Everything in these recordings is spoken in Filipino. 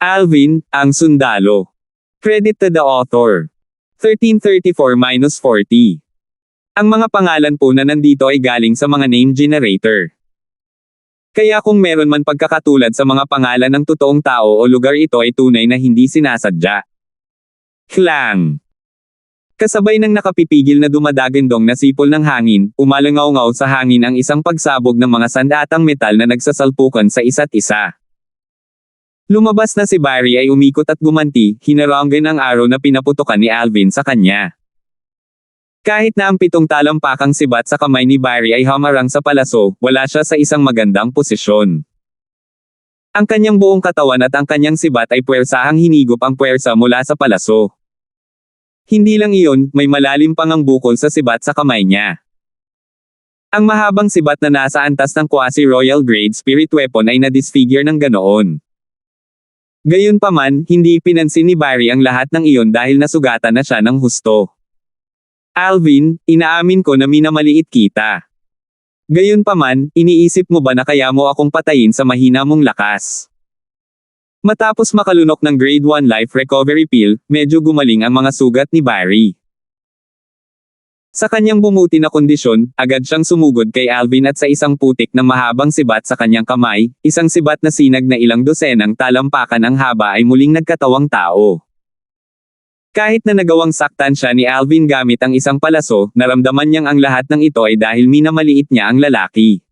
Alvin, ang sundalo. Credit to the author. 1334-40. Ang mga pangalan po na nandito ay galing sa mga name generator. Kaya kung meron man pagkakatulad sa mga pangalan ng totoong tao o lugar, ito ay tunay na hindi sinasadya. Klang. Kasabay ng nakapipigil na dumadagandong na sipol ng hangin, umalangaw-ngaw sa hangin ang isang pagsabog ng mga sandatang metal na nagsasalpukan sa isa't isa. Lumabas na si Barry ay umikot at gumanti, hinaranggan ang araw na pinaputukan ni Alvin sa kanya. Kahit na ang 7 talampakang sibat sa kamay ni Barry ay hamarang sa palaso, wala siya sa isang magandang posisyon. Ang kanyang buong katawan at ang kanyang sibat ay puwersahang hinigop ang puwersa mula sa palaso. Hindi lang iyon, may malalim pang ang bukol sa sibat sa kamay niya. Ang mahabang sibat na nasa antas ng quasi-royal grade spirit weapon ay na-disfigure ng ganoon. Gayunpaman, hindi pinansin ni Barry ang lahat ng iyon dahil nasugatan na siya ng husto. Alvin, inaamin ko na minamaliit kita. Gayunpaman, iniisip mo ba na kaya mo akong patayin sa mahina mong lakas? Matapos makalunok ng grade 1 life recovery pill, medyo gumaling ang mga sugat ni Barry. Sa kanyang bumuti na kondisyon, agad siyang sumugod kay Alvin at sa isang putik ng mahabang sibat sa kanyang kamay, isang sibat na sinag na ilang dosenang talampakan ang haba ay muling nagkatawang tao. Kahit na nagawang saktan siya ni Alvin gamit ang isang palaso, naramdaman niyang ang lahat ng ito ay dahil minamaliit niya ang lalaki.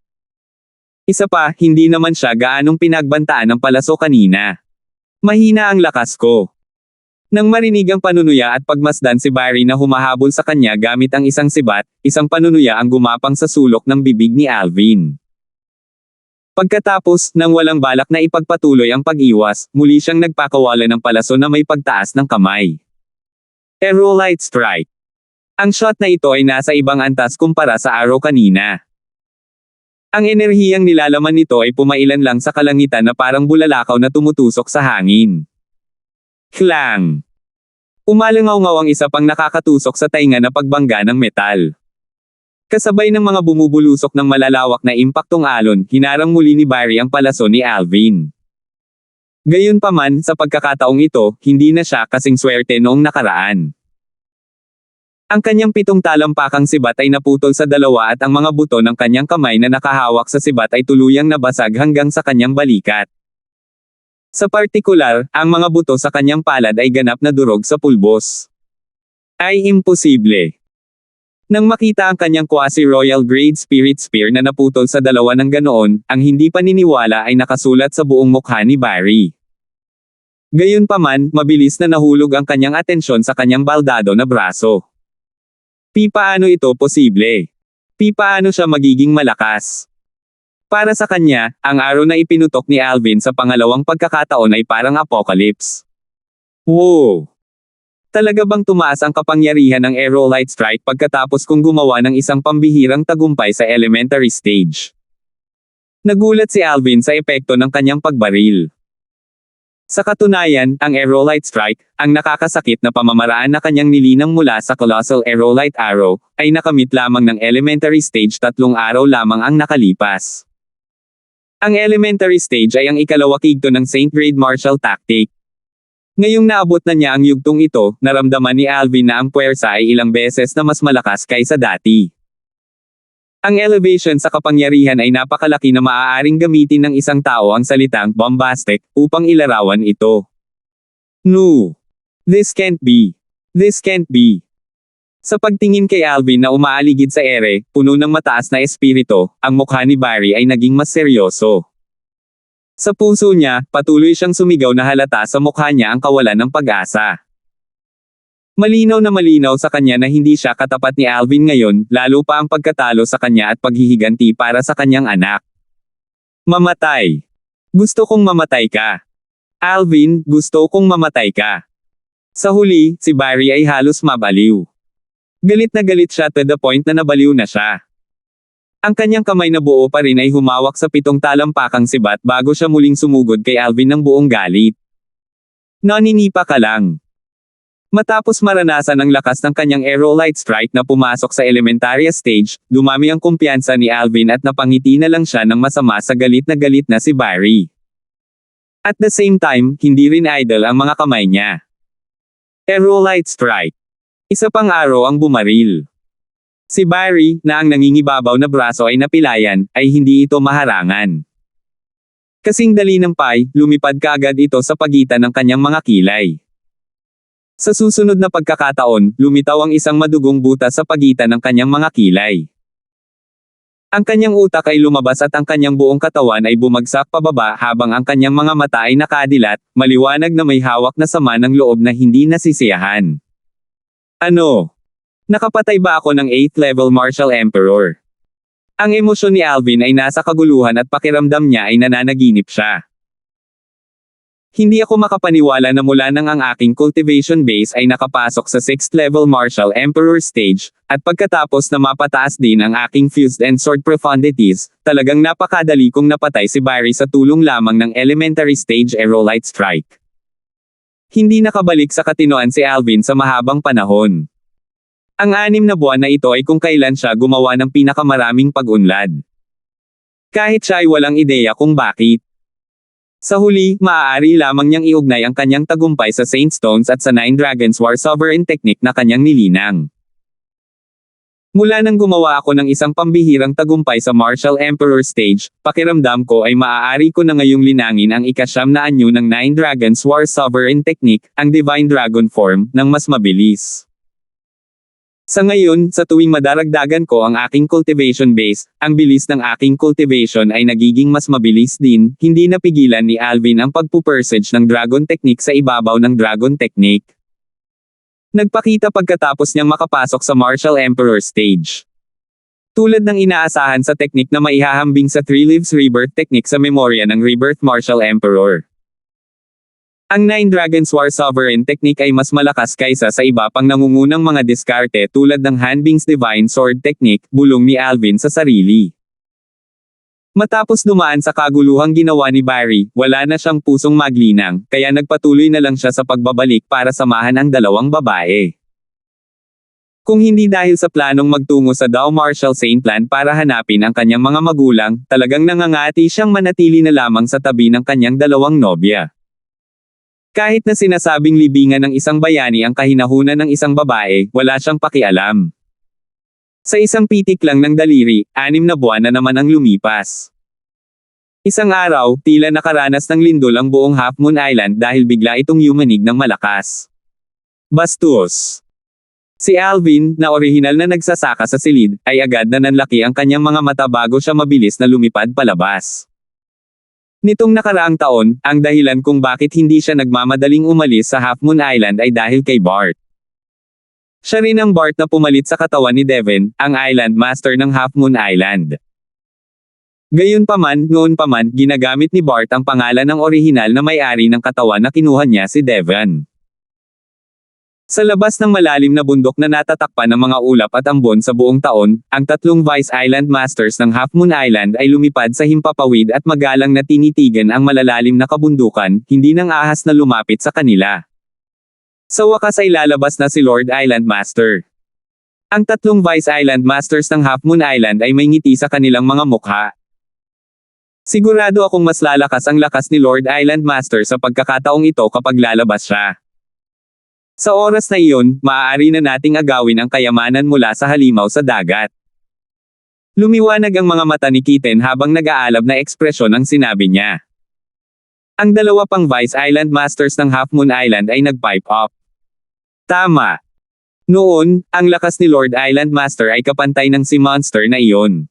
Isa pa, hindi naman siya gaanong pinagbantaan ng palaso kanina. Mahina ang lakas ko. Nang marinig ang panunuya at pagmasdan si Barry na humahabol sa kanya gamit ang isang sibat, isang panunuya ang gumapang sa sulok ng bibig ni Alvin. Pagkatapos, nang walang balak na ipagpatuloy ang pag-iwas, muli siyang nagpakawala ng palaso na may pagtaas ng kamay. Aerolite Strike. Ang shot na ito ay nasa ibang antas kumpara sa araw kanina. Ang enerhiyang nilalaman nito ay pumailan lang sa kalangitan na parang bulalakaw na tumutusok sa hangin. Klang. Umalangaw-ngaw ang isa pang nakakatusok sa tainga na pagbangga ng metal. Kasabay ng mga bumubulusok ng malalawak na impaktong alon, hinarang muli ni Barry ang palaso ni Alvin. Gayunpaman, sa pagkakataong ito, hindi na siya kasing swerte noong nakaraan. Ang kanyang 7 talampakang sibat ay naputol sa 2 at ang mga buto ng kanyang kamay na nakahawak sa sibat ay tuluyang nabasag hanggang sa kanyang balikat. Sa partikular, ang mga buto sa kanyang palad ay ganap na durog sa pulbos. Ay imposible. Nang makita ang kanyang quasi-royal grade spirit spear na naputol sa 2 ng ganoon, ang hindi paniniwala ay nakasulat sa buong mukha ni Barry. Gayunpaman, mabilis na nahulog ang kanyang atensyon sa kanyang baldado na braso. Paano ito posible? Paano siya magiging malakas? Para sa kanya, ang araw na ipinutok ni Alvin sa pangalawang pagkakataon ay parang apocalypse. Wow! Talaga bang tumaas ang kapangyarihan ng Aerolite Strike pagkatapos kong gumawa ng isang pambihirang tagumpay sa elementary stage? Nagulat si Alvin sa epekto ng kanyang pagbaril. Sa katunayan, ang Aerolite Strike, ang nakakasakit na pamamaraan na kanyang nilinang mula sa Colossal Aerolite Arrow, ay nakamit lamang ng elementary stage 3 araw lamang ang nakalipas. Ang elementary stage ay ang ikalawa kigto ng Saint Grade Martial Tactic. Ngayong naabot na niya ang yugtong ito, naramdaman ni Alvin na ang puwersa ay ilang beses na mas malakas kaysa dati. Ang elevation sa kapangyarihan ay napakalaki na maaaring gamitin ng isang tao ang salitang bombastic upang ilarawan ito. No. This can't be. This can't be. Sa pagtingin kay Alvin na umaaligid sa ere, puno ng mataas na espiritu, ang mukha ni Barry ay naging mas seryoso. Sa puso niya, patuloy siyang sumigaw na halata sa mukha niya ang kawalan ng pag-asa. Malinaw na malinaw sa kanya na hindi siya katapat ni Alvin ngayon, lalo pa ang pagkatalo sa kanya at paghihiganti para sa kanyang anak. Mamatay. Gusto kong mamatay ka. Alvin, gusto kong mamatay ka. Sa huli, si Barry ay halos mabaliw. Galit na galit siya to the point na nabaliw na siya. Ang kanyang kamay na buo pa rin ay humawak sa 7 talampakang sibat bago siya muling sumugod kay Alvin ng buong galit. Naninipa ka lang. Matapos maranasan ang lakas ng kanyang Aerolite Strike na pumasok sa elementary stage, dumami ang kumpiyansa ni Alvin at napangiti na lang siya ng masama sa galit na si Barry. At the same time, hindi rin idle ang mga kamay niya. Aerolite Strike. Isa pang araw ang bumaril. Si Barry, na ang nangingibabaw na braso ay napilayan, ay hindi ito maharangan. Kasing dali ng Pai, lumipad kaagad ito sa pagitan ng kanyang mga kilay. Sa susunod na pagkakataon, lumitaw ang isang madugong butas sa pagitan ng kanyang mga kilay. Ang kanyang utak ay lumabas at ang kanyang buong katawan ay bumagsak pababa habang ang kanyang mga mata ay nakadilat, maliwanag na may hawak na sama ng loob na hindi nasisiyahan. Ano? Nakapatay ba ako ng 8th level Martial Emperor? Ang emosyon ni Alvin ay nasa kaguluhan at pakiramdam niya ay nananaginip siya. Hindi ako makapaniwala na mula nang ang aking cultivation base ay nakapasok sa 6th level Martial Emperor stage, at pagkatapos na mapataas din ang aking fused and sword profundities, talagang napakadali kong napatay si Barry sa tulong lamang ng elementary stage Aerolite Strike. Hindi nakabalik sa katinoan si Alvin sa mahabang panahon. Ang 6 na buwan na ito ay kung kailan siya gumawa ng pinakamaraming pag-unlad. Kahit siya ay walang ideya kung bakit. Sa huli, maaari lamang niyang iugnay ang kanyang tagumpay sa Saint Stones at sa Nine Dragons War Sovereign Technique na kanyang nilinang. Mula nang gumawa ako ng isang pambihirang tagumpay sa Martial Emperor stage, pakiramdam ko ay maaari ko na ngayong linangin ang ika-9 na anyo ng Nine Dragons War Sovereign Technique, ang Divine Dragon Form, ng mas mabilis. Sa ngayon, sa tuwing madaragdagan ko ang aking cultivation base, ang bilis ng aking cultivation ay nagiging mas mabilis din, hindi napigilan ni Alvin ang pagpupursage ng Dragon Technique sa ibabaw ng Dragon Technique. Nagpakita pagkatapos niyang makapasok sa Martial Emperor stage. Tulad ng inaasahan sa technique na maihahambing sa 3 Lives Rebirth Technique sa memorya ng Rebirth Martial Emperor. Ang Nine Dragons War Sovereign Technique ay mas malakas kaysa sa iba pang nangungunang mga diskarte tulad ng Hanbing's Divine Sword Technique, bulong ni Alvin sa sarili. Matapos dumaan sa kaguluhang ginawa ni Barry, wala na siyang pusong maglinang, kaya nagpatuloy na lang siya sa pagbabalik para samahan ang dalawang babae. Kung hindi dahil sa planong magtungo sa Dao Martial Saintland para hanapin ang kanyang mga magulang, talagang nangangati siyang manatili na lamang sa tabi ng kanyang dalawang nobya. Kahit na sinasabing libingan ng isang bayani ang kahinahunan ng isang babae, wala siyang pakialam. Sa isang pitik lang ng daliri, 6 na buwan na naman ang lumipas. Isang araw, tila nakaranas ng lindol ang buong Half Moon Island dahil bigla itong yumanig ng malakas. Bastos. Si Alvin, na orihinal na nagsasaka sa silid, ay agad na nanlaki ang kanyang mga mata bago siya mabilis na lumipad palabas. Nitong nakaraang taon, ang dahilan kung bakit hindi siya nagmamadaling umalis sa Half Moon Island ay dahil kay Bart. Siya rin ang Bart na pumalit sa katawan ni Devin, ang Island Master ng Half Moon Island. Gayunpaman, noon pa man, ginagamit ni Bart ang pangalan ng orihinal na may-ari ng katawan na kinuha niya si Devin. Sa labas ng malalim na bundok na natatakpan ng mga ulap at ambon sa buong taon, ang 3 Vice Island Masters ng Half Moon Island ay lumipad sa himpapawid at magalang na tinitigan ang malalalim na kabundukan, hindi nang ahas na lumapit sa kanila. Sa wakas ay lalabas na si Lord Island Master. Ang 3 Vice Island Masters ng Half Moon Island ay may ngiti sa kanilang mga mukha. Sigurado akong mas lalakas ang lakas ni Lord Island Master sa pagkakataong ito kapag lalabas siya. Sa oras na iyon, maaari na nating agawin ang kayamanan mula sa halimaw sa dagat. Lumiwanag ang mga mata ni Kitten habang nag-aalab na ekspresyon ang sinabi niya. Ang 2 pang Vice Island Masters ng Half Moon Island ay nag-pipe up. Tama. Noon, ang lakas ni Lord Island Master ay kapantay ng si Monster na iyon.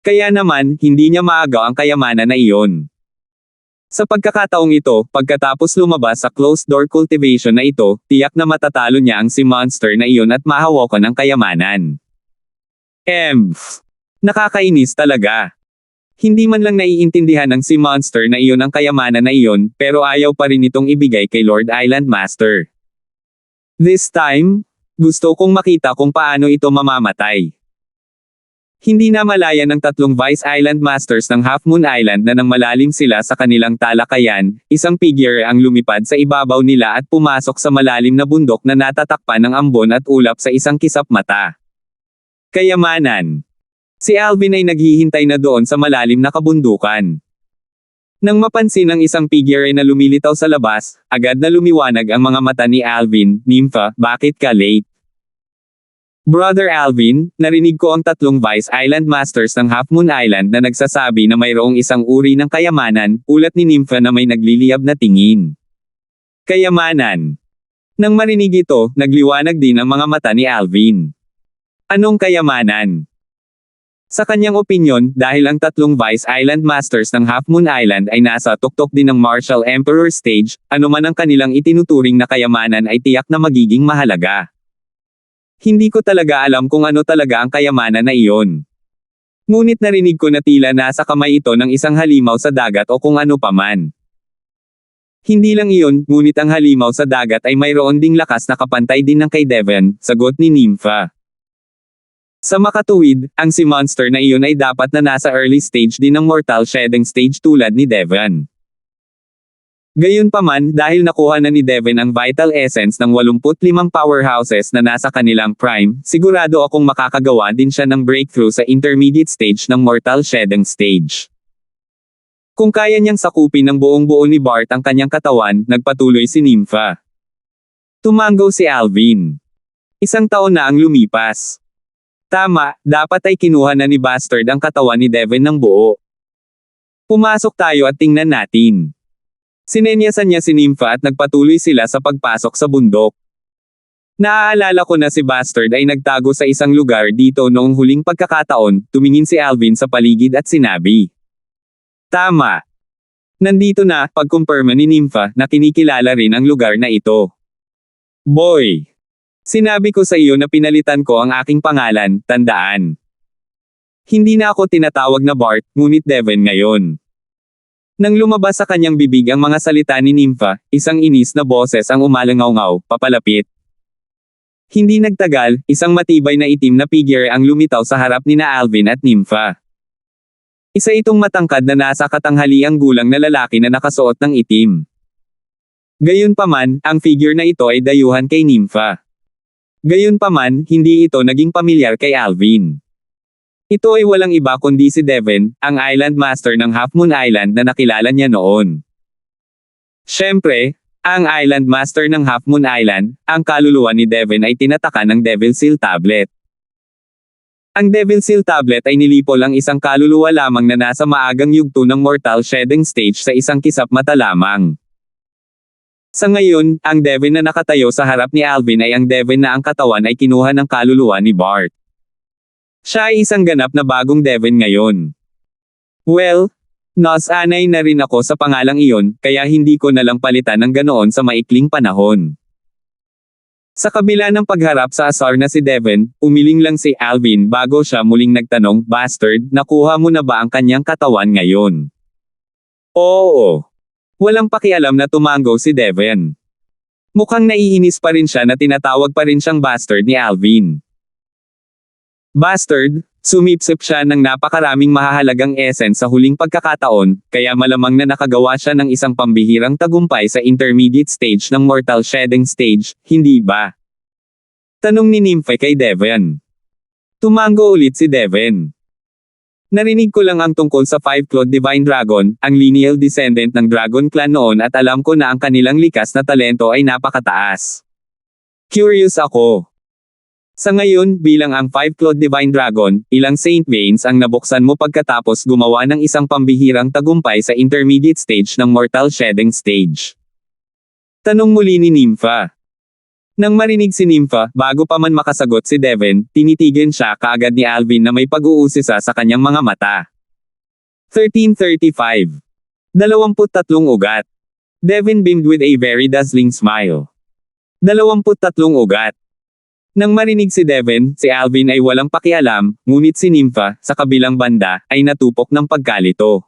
Kaya naman, hindi niya maagaw ang kayamanan na iyon. Sa pagkakataong ito, pagkatapos lumabas sa closed-door cultivation na ito, tiyak na matatalo niya ang si Monster na iyon at mahawakan ang kayamanan. Nakakainis talaga. Hindi man lang naiintindihan ng si Monster na iyon ang kayamanan na iyon, pero ayaw pa rin itong ibigay kay Lord Island Master. This time, gusto kong makita kung paano ito mamamatay. Hindi na malaya ng 3 Vice Island Masters ng Half Moon Island na nang malalim sila sa kanilang talakayan, isang figure ang lumipad sa ibabaw nila at pumasok sa malalim na bundok na natatakpan ng ambon at ulap sa isang kisap mata. Kayamanan. Si Alvin ay naghihintay na doon sa malalim na kabundukan. Nang mapansin ang isang figure na lumilitaw sa labas, agad na lumiwanag ang mga mata ni Alvin. Nympha, bakit ka late? Brother Alvin, narinig ko ang tatlong Vice Island Masters ng Half Moon Island na nagsasabi na mayroong isang uri ng kayamanan, ulat ni Nympha na may nagliliyab na tingin. Kayamanan. Nang marinig ito, nagliwanag din ang mga mata ni Alvin. Anong kayamanan? Sa kanyang opinyon, dahil ang tatlong Vice Island Masters ng Half Moon Island ay nasa tuktok din ng Martial Emperor Stage, anuman ang kanilang itinuturing na kayamanan ay tiyak na magiging mahalaga. Hindi ko talaga alam kung ano talaga ang kayamanan na iyon. Ngunit narinig ko na tila nasa kamay ito ng isang halimaw sa dagat o kung ano paman. Hindi lang iyon, ngunit ang halimaw sa dagat ay mayroon ding lakas na kapantay din ng kay Devon, sagot ni Nympha. Sa makatuwid, ang si monster na iyon ay dapat na nasa early stage din ng mortal shedding stage tulad ni Devon. Gayunpaman, dahil nakuha na ni Devon ang vital essence ng 85 powerhouses na nasa kanilang prime, sigurado akong makakagawa din siya ng breakthrough sa intermediate stage ng mortal shedding stage. Kung kaya niyang sakupin ng buong-buo ni Bart ang kanyang katawan, nagpatuloy si Nympha. Tumango si Alvin. 1 taon na ang lumipas. Tama, dapat ay kinuha na ni Bastard ang katawan ni Devon ng buo. Pumasok tayo at tingnan natin. Sinenyasan niya si Nympha at nagpatuloy sila sa pagpasok sa bundok. Naaalala ko na si Bastard ay nagtago sa isang lugar dito noong huling pagkakataon, tumingin si Alvin sa paligid at sinabi. Tama. Nandito na, pagkumpirma ni Nympha na kinikilala rin ang lugar na ito. Boy! Sinabi ko sa iyo na pinalitan ko ang aking pangalan, tandaan. Hindi na ako tinatawag na Bart, ngunit Devon ngayon. Nang lumabas sa kanyang bibig ang mga salita ni Nympha, isang inis na boses ang umalangaw-ngaw, papalapit. Hindi nagtagal, isang matibay na itim na figure ang lumitaw sa harap ni na Alvin at Nympha. Isa itong matangkad na nasa katanghaliang gulang na lalaki na nakasuot ng itim. Gayunpaman, ang figure na ito ay dayuhan kay Nympha. Gayunpaman, hindi ito naging pamilyar kay Alvin. Ito ay walang iba kundi si Devon, ang Island Master ng Half Moon Island na nakilala niya noon. Siyempre, ang Island Master ng Half Moon Island, ang kaluluwa ni Devon ay tinataka ng Devil Seal Tablet. Ang Devil Seal Tablet ay nilipol ang isang kaluluwa lamang na nasa maagang yugto ng mortal shedding stage sa isang kisap mata lamang. Sa ngayon, ang Devon na nakatayo sa harap ni Alvin ay ang Devon na ang katawan ay kinuha ng kaluluwa ni Bart. Siya ay isang ganap na bagong Devon ngayon. Well, nasanay na rin ako sa pangalang iyon, kaya hindi ko nalang palitan ng ganoon sa maikling panahon. Sa kabila ng pagharap sa asar na si Devon, umiling lang si Alvin bago siya muling nagtanong, Bastard, nakuha mo na ba ang kanyang katawan ngayon? Oo. Walang pakialam na tumango si Devon. Mukhang naiinis pa rin siya na tinatawag pa rin siyang Bastard ni Alvin. Bastard, sumipsip siya ng napakaraming mahahalagang essence sa huling pagkakataon, kaya malamang na nakagawa siya ng isang pambihirang tagumpay sa intermediate stage ng mortal shedding stage, hindi ba? Tanong ni Nympha kay Devon. Tumango ulit si Devon. Narinig ko lang ang tungkol sa Five-Clawed Divine Dragon, ang lineal descendant ng Dragon Clan noon at alam ko na ang kanilang likas na talento ay napakataas. Curious ako. Sa ngayon, bilang ang Five-Clawed Divine Dragon, ilang Saint Veins ang nabuksan mo pagkatapos gumawa ng isang pambihirang tagumpay sa intermediate stage ng mortal shedding stage? Tanong muli ni Nympha. Nang marinig si Nympha, bago pa man makasagot si Devon, tinitigan siya kaagad ni Alvin na may pag-uusisa sa kanyang mga mata. 1335. 23 ugat. Devon beamed with a very dazzling smile. 23 ugat. Nang marinig si Devon, si Alvin ay walang pakialam, ngunit si Nympha, sa kabilang banda, ay natupok ng pagkalito.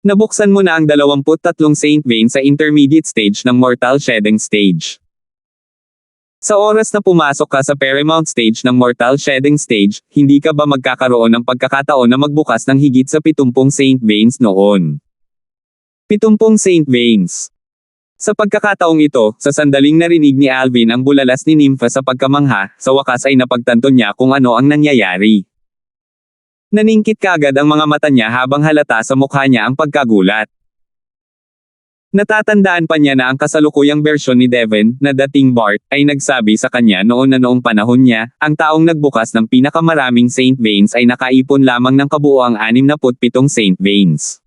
Nabuksan mo na ang 23 Saint Veins sa intermediate stage ng mortal shedding stage. Sa oras na pumasok ka sa Paramount Stage ng Mortal Shedding Stage, hindi ka ba magkakaroon ng pagkakataon na magbukas ng higit sa 70 Saint Veins noon? 70 Saint Veins. Sa pagkakataong ito, sa sandaling narinig ni Alvin ang bulalas ni Nympha sa pagkamangha, sa wakas ay napagtanto niya kung ano ang nangyayari. Naningkit kaagad ang mga mata niya habang halata sa mukha niya ang pagkagulat. Natatandaan pa niya na ang kasalukuyang bersyon ni Devon, na dating Bart, ay nagsabi sa kanya noon na noong panahon niya, ang taong nagbukas ng pinakamaraming Saint Veins ay nakaipon lamang ng kabuuang 67 Saint Veins.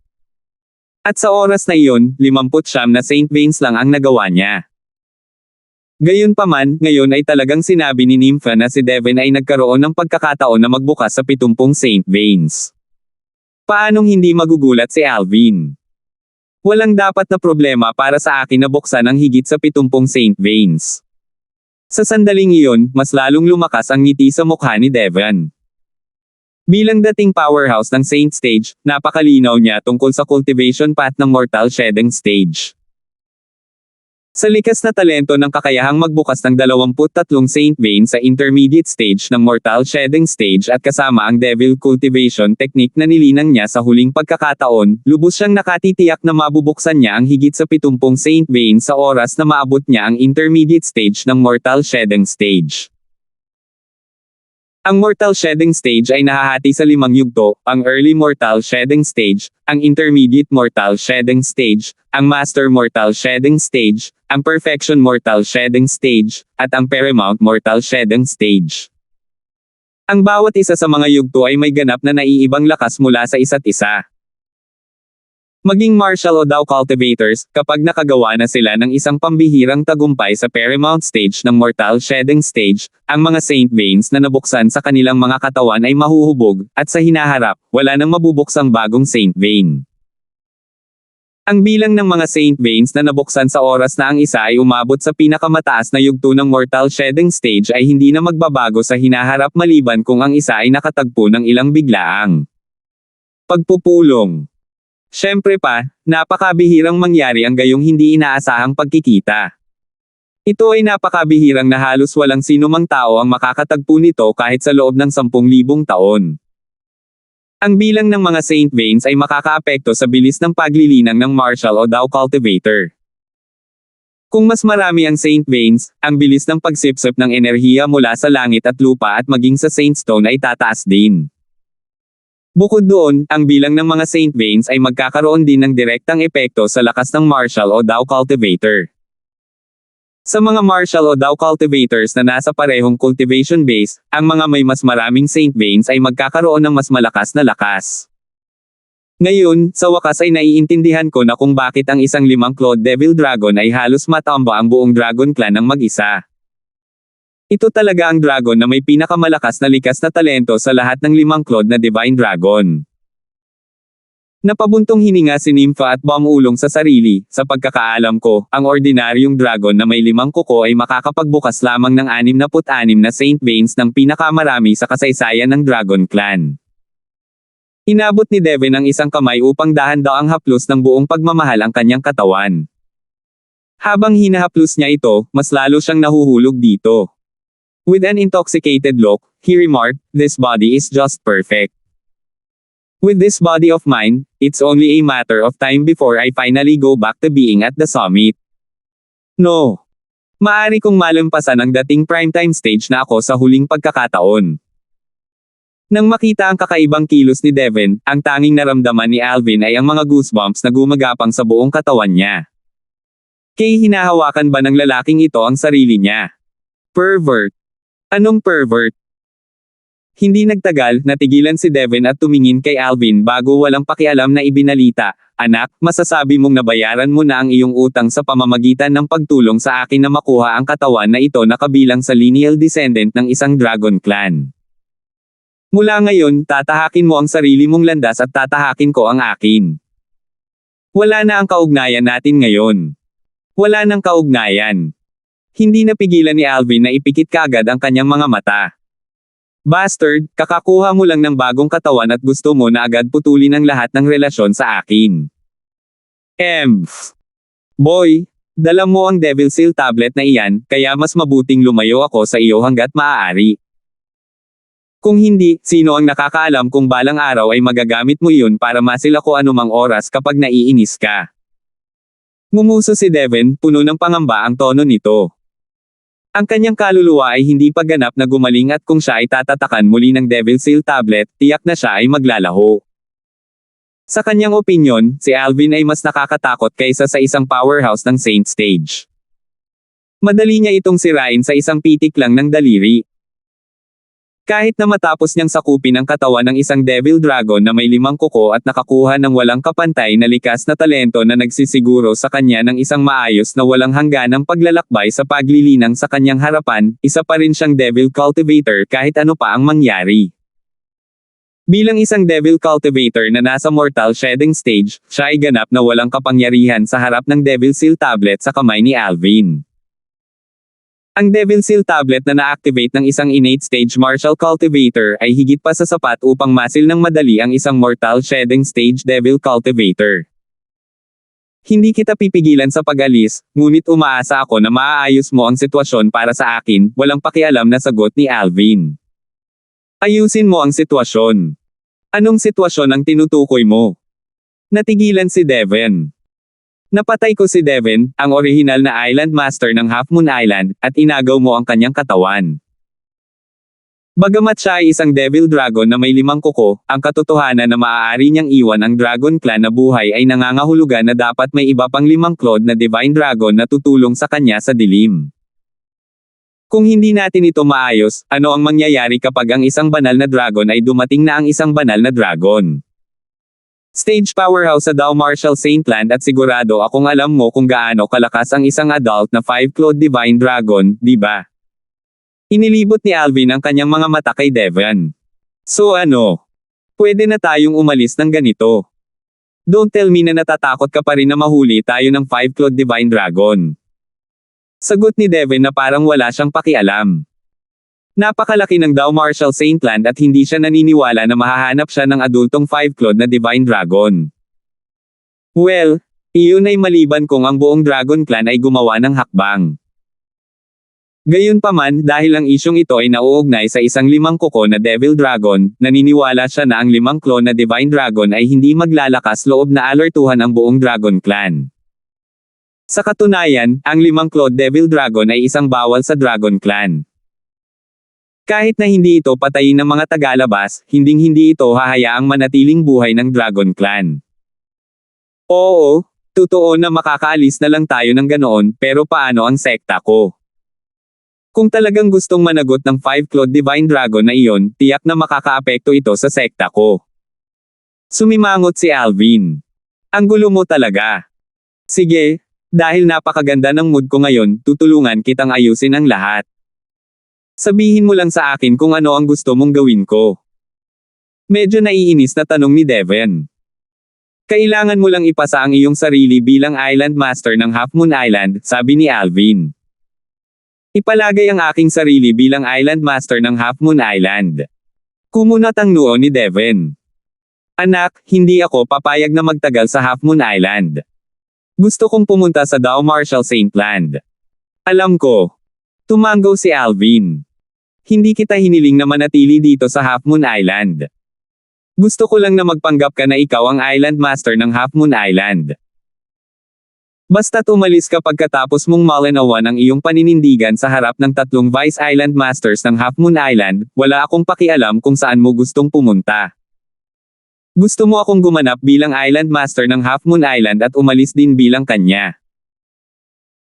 At sa oras na iyon, 59 na Saint Veins lang ang nagawa niya. Gayunpaman, ngayon ay talagang sinabi ni Nympha na si Devon ay nagkaroon ng pagkakataon na magbukas sa 70 Saint Veins. Paanong hindi magugulat si Alvin? Walang dapat na problema para sa akin na buksan ang higit sa 70 Saint Veins. Sa sandaling iyon, mas lalong lumakas ang ngiti sa mukha ni Devon. Bilang dating powerhouse ng Saint Stage, napakalinaw niya tungkol sa cultivation path ng Mortal Shedding Stage. Sa likas na talento ng kakayahang magbukas ng 23 Saint Veins sa intermediate stage ng Mortal Shedding Stage at kasama ang Devil Cultivation Technique na nilinang niya sa huling pagkakataon, lubos siyang nakatitiyak na mabubuksan niya ang higit sa 70 Saint Veins sa oras na maabot niya ang intermediate stage ng Mortal Shedding Stage. Ang Mortal Shedding Stage ay nahahati sa 5 yugto, ang Early Mortal Shedding Stage, ang Intermediate Mortal Shedding Stage, ang Master Mortal Shedding Stage, ang Perfection Mortal Shedding Stage, at ang Paramount Mortal Shedding Stage. Ang bawat isa sa mga yugto ay may ganap na naiibang lakas mula sa isa't isa. Maging martial o Dao cultivators, kapag nakagawa na sila ng isang pambihirang tagumpay sa Paramount Stage ng Mortal Shedding Stage, ang mga Saint Veins na nabuksan sa kanilang mga katawan ay mahuhubog, at sa hinaharap, wala nang mabubuksang bagong Saint Vein. Ang bilang ng mga Saint Veins na nabuksan sa oras na ang isa ay umabot sa pinakamataas na yugto ng Mortal Shedding Stage ay hindi na magbabago sa hinaharap maliban kung ang isa ay nakatagpo ng ilang biglaang pagpupulong. Siyempre pa, napakabihirang mangyari ang gayong hindi inaasahang pagkikita. Ito ay napakabihirang na halos walang sinumang tao ang makakatagpo nito kahit sa loob ng 10,000 taon. Ang bilang ng mga Saint Veins ay makakaapekto sa bilis ng paglilinang ng martial o Dao cultivator. Kung mas marami ang Saint Veins, ang bilis ng pagsipsip ng enerhiya mula sa langit at lupa at maging sa Saint Stone ay tataas din. Bukod doon, ang bilang ng mga Saint Veins ay magkakaroon din ng direktang epekto sa lakas ng martial o Dao cultivator. Sa mga martial o Dao cultivators na nasa parehong cultivation base, ang mga may mas maraming Saint Veins ay magkakaroon ng mas malakas na lakas. Ngayon, sa wakas ay naiintindihan ko na kung bakit ang isang 5-clawed Devil Dragon ay halos matamba ang buong Dragon Clan ng mag-isa. Ito talaga ang dragon na may pinakamalakas na likas na talento sa lahat ng 5-clawed na Divine Dragon. Napabuntong hininga si Nympha at bumulong sa sarili, sa pagkakaalam ko, ang ordinaryong dragon na may 5 kuko ay makakapagbukas lamang ng 66 na Saint Veins ng pinakamarami sa kasaysayan ng Dragon Clan. Inabot ni Devon ang isang kamay upang dahan-daang haplos ng buong pagmamahal ang kanyang katawan. Habang hinahaplos niya ito, mas lalo siyang nahuhulog dito. With an intoxicated look, he remarked, "This body is just perfect. With this body of mine, it's only a matter of time before I finally go back to being at the summit. No. Maari kong malampasan ang dating primetime stage na ako sa huling pagkakataon." Nang makita ang kakaibang kilos ni Devon, ang tanging naramdaman ni Alvin ay ang mga goosebumps na gumagapang sa buong katawan niya. Kay hinahawakan ba ng lalaking ito ang sarili niya? Pervert. Anong pervert? Hindi nagtagal, natigilan si Devon at tumingin kay Alvin bago walang pakialam na ibinalita, "Anak, masasabi mong nabayaran mo na ang iyong utang sa pamamagitan ng pagtulong sa akin na makuha ang katawan na ito na kabilang sa lineal descendant ng isang Dragon Clan. Mula ngayon, tatahakin mo ang sarili mong landas at tatahakin ko ang akin. Wala na ang kaugnayan natin ngayon. Wala nang kaugnayan." Hindi napigilan ni Alvin na ipikit kaagad ang kanyang mga mata. "Bastard, kakakuha mo lang ng bagong katawan at gusto mo na agad putulin ang lahat ng relasyon sa akin. Boy, dala mo ang Devil Seal tablet na iyan, kaya mas mabuting lumayo ako sa iyo hanggat maaari. Kung hindi, sino ang nakakaalam kung balang araw ay magagamit mo iyon para masil ako anumang oras kapag naiinis ka." Ngumuso si Devon, puno ng pangamba ang tono nito. Ang kanyang kaluluwa ay hindi pa ganap na gumaling at kung siya ay tatatakan muli ng Devil Seal tablet, tiyak na siya ay maglalaho. Sa kanyang opinyon, si Alvin ay mas nakakatakot kaysa sa isang powerhouse ng Saint Stage. Madali niya itong sirain sa isang pitik lang ng daliri. Kahit na matapos niyang sakupin ang katawan ng isang Devil Dragon na may 5 kuko at nakakuha ng walang kapantay na likas na talento na nagsisiguro sa kanya ng isang maayos na walang hangganang paglalakbay sa paglilinang sa kanyang harapan, isa pa rin siyang Devil Cultivator kahit ano pa ang mangyari. Bilang isang Devil Cultivator na nasa Mortal Shedding Stage, siya ay ganap na walang kapangyarihan sa harap ng Devil Seal Tablet sa kamay ni Alvin. Ang Devil Seal Tablet na na-activate ng isang innate stage martial cultivator ay higit pa sa sapat upang masil ng madali ang isang Mortal Shedding Stage Devil Cultivator. Hindi kita pipigilan sa pag-alis, ngunit umaasa ako na maaayos mo ang sitwasyon para sa akin, walang pakialam na sagot ni Alvin. Ayusin mo ang sitwasyon. Anong sitwasyon ang tinutukoy mo? Natigilan si Devin. Napatay ko si Devin, ang orihinal na Island Master ng Half Moon Island, at inagaw mo ang kanyang katawan. Bagamat siya ay isang Devil Dragon na may 5 kuko, ang katotohanan na maaari niyang iwan ang Dragon Clan na buhay ay nangangahulugan na dapat may iba pang 5 clawed na Divine Dragon na tutulong sa kanya sa dilim. Kung hindi natin ito maayos, ano ang mangyayari kapag ang isang banal na dragon ay dumating na ang isang banal na dragon? Stage powerhouse sa Dao Martial Saintland at sigurado akong alam mo kung gaano kalakas ang isang adult na 5 clawed Divine Dragon, di ba? Inilibot ni Alvin ang kanyang mga mata kay Devin. So ano? Pwede na tayong umalis ng ganito. Don't tell me na natatakot ka pa rin na mahuli tayo ng 5 clawed Divine Dragon. Sagot ni Devin na parang wala siyang pakialam. Napakalaki ng Dao Martial Saintland at hindi siya naniniwala na mahahanap siya ng adultong 5 clawed na Divine Dragon. Well, iyon ay maliban kung ang buong Dragon Clan ay gumawa ng hakbang. Gayunpaman, dahil ang isyong ito ay nauugnay sa isang 5 kuko na Devil Dragon, naniniwala siya na ang 5 claw na Divine Dragon ay hindi maglalakas loob na alertuhan ang buong Dragon Clan. Sa katunayan, ang 5 clawed Devil Dragon ay isang bawal sa Dragon Clan. Kahit na hindi ito patayin ng mga tagalabas, hinding-hindi ito hahayaang manatiling buhay ng Dragon Clan. Oo, totoo na makakaalis na lang tayo ng ganoon, pero paano ang sekta ko? Kung talagang gustong managot ng 5 clawed Divine Dragon na iyon, tiyak na makakaapekto ito sa sekta ko. Sumimangot si Alvin. Ang gulo mo talaga. Sige, dahil napakaganda ng mood ko ngayon, tutulungan kitang ayusin ang lahat. Sabihin mo lang sa akin kung ano ang gusto mong gawin ko. Medyo naiinis na tanong ni Devin. Kailangan mo lang ipasa ang iyong sarili bilang Island Master ng Half Moon Island, sabi ni Alvin. Ipalagay ang aking sarili bilang Island Master ng Half Moon Island. Kumunat ang noo ni Devin. Anak, hindi ako papayag na magtagal sa Half Moon Island. Gusto kong pumunta sa Dao Martial Saintland. Alam ko. Tumango si Alvin. Hindi kita hiniling na manatili dito sa Half Moon Island. Gusto ko lang na magpanggap ka na ikaw ang Island Master ng Half Moon Island. Basta't umalis ka pagkatapos mong malinawan ang iyong paninindigan sa harap ng 3 Vice Island Masters ng Half Moon Island, wala akong pakialam kung saan mo gustong pumunta. Gusto mo akong gumanap bilang Island Master ng Half Moon Island at umalis din bilang kanya.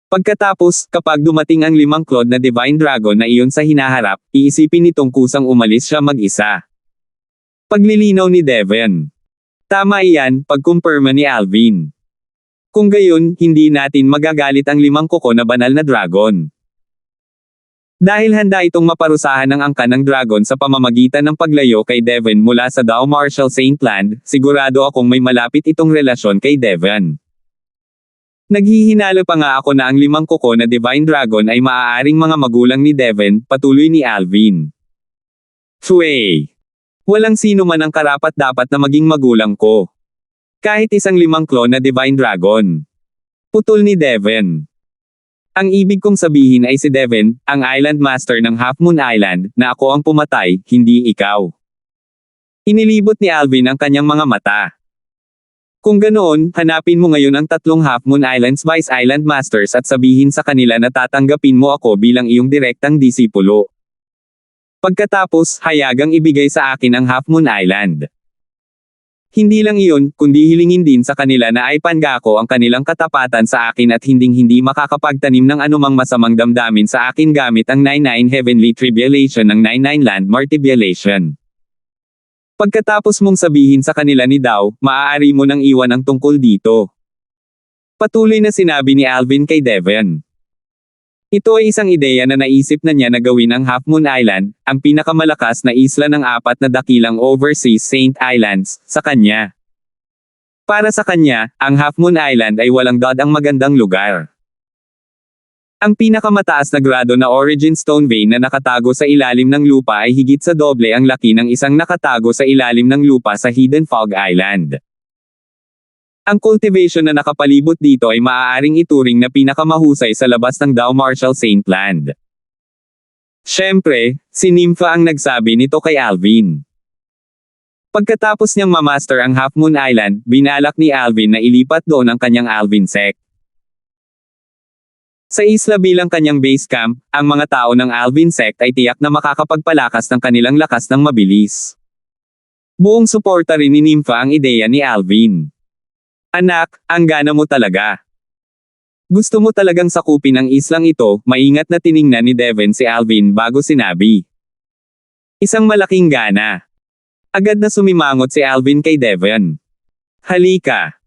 Pagkatapos, kapag dumating ang 5 clawed na Divine Dragon na iyon sa hinaharap, iisipin nitong kusang umalis siya mag-isa. Paglilinaw ni Devin. Tama iyan, pagkumpirma ni Alvin. Kung gayon, hindi natin magagalit ang 5 kuko na banal na dragon. Dahil handa itong maparusahan ng angkan ng dragon sa pamamagitan ng paglayo kay Devin mula sa Dao Martial Saintland, sigurado akong may malapit itong relasyon kay Devin. Naghihinala pa nga ako na ang 5 kuko na Divine Dragon ay maaaring mga magulang ni Devin, patuloy ni Alvin. Fwey! Walang sino man ang karapat-dapat na maging magulang ko. Kahit isang 5 claw na Divine Dragon. Putol ni Devin. Ang ibig kong sabihin ay si Devin, ang Island Master ng Half Moon Island, na ako ang pumatay, hindi ikaw. Inilibot ni Alvin ang kanyang mga mata. Kung ganoon, hanapin mo ngayon ang 3 Half Moon Islands Vice Island Masters at sabihin sa kanila na tatanggapin mo ako bilang iyong direktang disipulo. Pagkatapos, hayagang ibigay sa akin ang Half Moon Island. Hindi lang iyon, kundi hilingin din sa kanila na ay pangako ang kanilang katapatan sa akin at hindi makakapagtanim ng anumang masamang damdamin sa akin gamit ang 99 Heavenly Tribulation ng 99 Landmark Tribulation. Pagkatapos mong sabihin sa kanila ni Dao, maaari mo nang iwan ang tungkol dito. Patuloy na sinabi ni Alvin kay Devon. Ito ay isang ideya na naisip na niya na gawin ang Half Moon Island, ang pinakamalakas na isla ng 4 na dakilang overseas Saint Islands, sa kanya. Para sa kanya, ang Half Moon Island ay walang dod ang magandang lugar. Ang pinakamataas na grado na origin stone vein na nakatago sa ilalim ng lupa ay higit sa doble ang laki ng isang nakatago sa ilalim ng lupa sa Hidden Fog Island. Ang cultivation na nakapalibot dito ay maaaring ituring na pinakamahusay sa labas ng Dao Marshall Saint Land. Siyempre, si Nympha ang nagsabi nito kay Alvin. Pagkatapos niyang mamaster ang Half Moon Island, binalak ni Alvin na ilipat doon ang kanyang Alvin Sect. Sa isla bilang kanyang base camp, ang mga tao ng Alvin Sect ay tiyak na makakapagpalakas ng kanilang lakas ng mabilis. Buong suporta rin ni Nympha ang ideya ni Alvin. Anak, ang gana mo talaga. Gusto mo talagang sakupin ang islang ito, maingat na tiningnan ni Devon si Alvin bago sinabi. Isang malaking gana. Agad na sumimangot si Alvin kay Devon. Halika.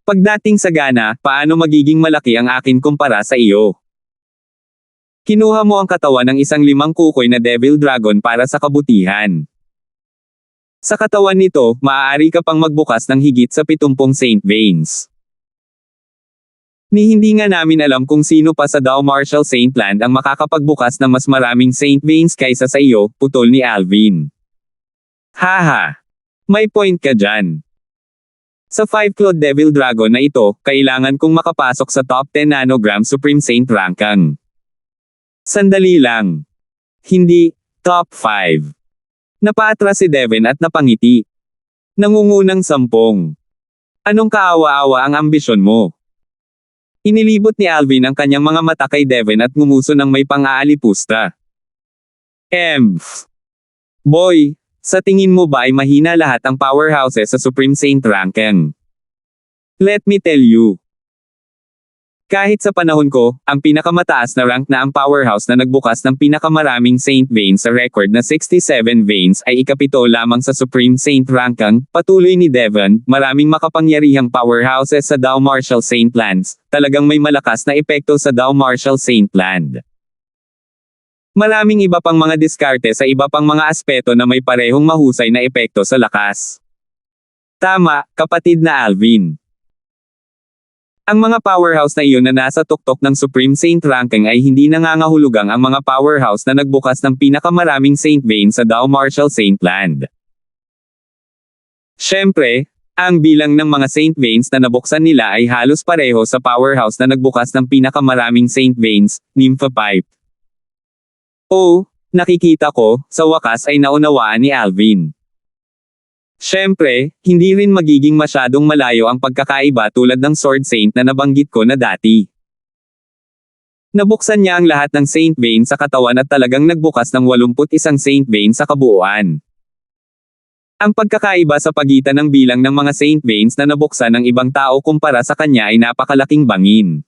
Pagdating sa gana, paano magiging malaki ang akin kumpara sa iyo? Kinuha mo ang katawan ng isang 5 kukoy na Devil Dragon para sa kabutihan. Sa katawan nito, maaari ka pang magbukas ng higit sa 70 Saint Veins. Hindi nga namin alam kung sino pa sa Dao Marshall Saint Land ang makakapagbukas ng mas maraming Saint Veins kaysa sa iyo, putol ni Alvin. Haha! May point ka dyan. Sa 5-Clawed Devil Dragon na ito, kailangan kong makapasok sa top 10 nanogram Supreme Saint Rankang. Sandali lang. Hindi, top 5. Napaatras si Devon at napangiti. Nangungunang 10. Anong kaawa-awa ang ambisyon mo? Inilibot ni Alvin ang kanyang mga mata kay Devon at ngumuso ng may pang-aalipusta. Boy, sa tingin mo ba ay mahina lahat ang powerhouses sa Supreme Saint Rankang? Let me tell you. Kahit sa panahon ko, ang pinakamataas na rank na ang powerhouse na nagbukas ng pinakamaraming Saint Veins sa record na 67 Veins ay ikapito lamang sa Supreme Saint Rankang, patuloy ni Devon, maraming makapangyarihang powerhouses sa Dao Marshall Saint Lands, talagang may malakas na epekto sa Dao Marshall Saint Land. Maraming iba pang mga diskarte sa iba pang mga aspeto na may parehong mahusay na epekto sa lakas. Tama, kapatid na Alvin. Ang mga powerhouse na iyon na nasa tuktok ng Supreme Saint Ranking ay hindi nangangahulugang ang mga powerhouse na nagbukas ng pinakamaraming Saint Veins sa Dao Marshall Saint Land. Siyempre, ang bilang ng mga Saint Veins na nabuksan nila ay halos pareho sa powerhouse na nagbukas ng pinakamaraming Saint Veins, Nympha Pipe. Oh, nakikita ko, sa wakas ay naunawaan ni Alvin. Siyempre, hindi rin magiging masyadong malayo ang pagkakaiba tulad ng Sword Saint na nabanggit ko na dati. Nabuksan niya ang lahat ng Saint Vein sa katawan at talagang nagbukas ng 81 Saint Vein sa kabuuan. Ang pagkakaiba sa pagitan ng bilang ng mga Saint Veins na nabuksan ng ibang tao kumpara sa kanya ay napakalaking bangin.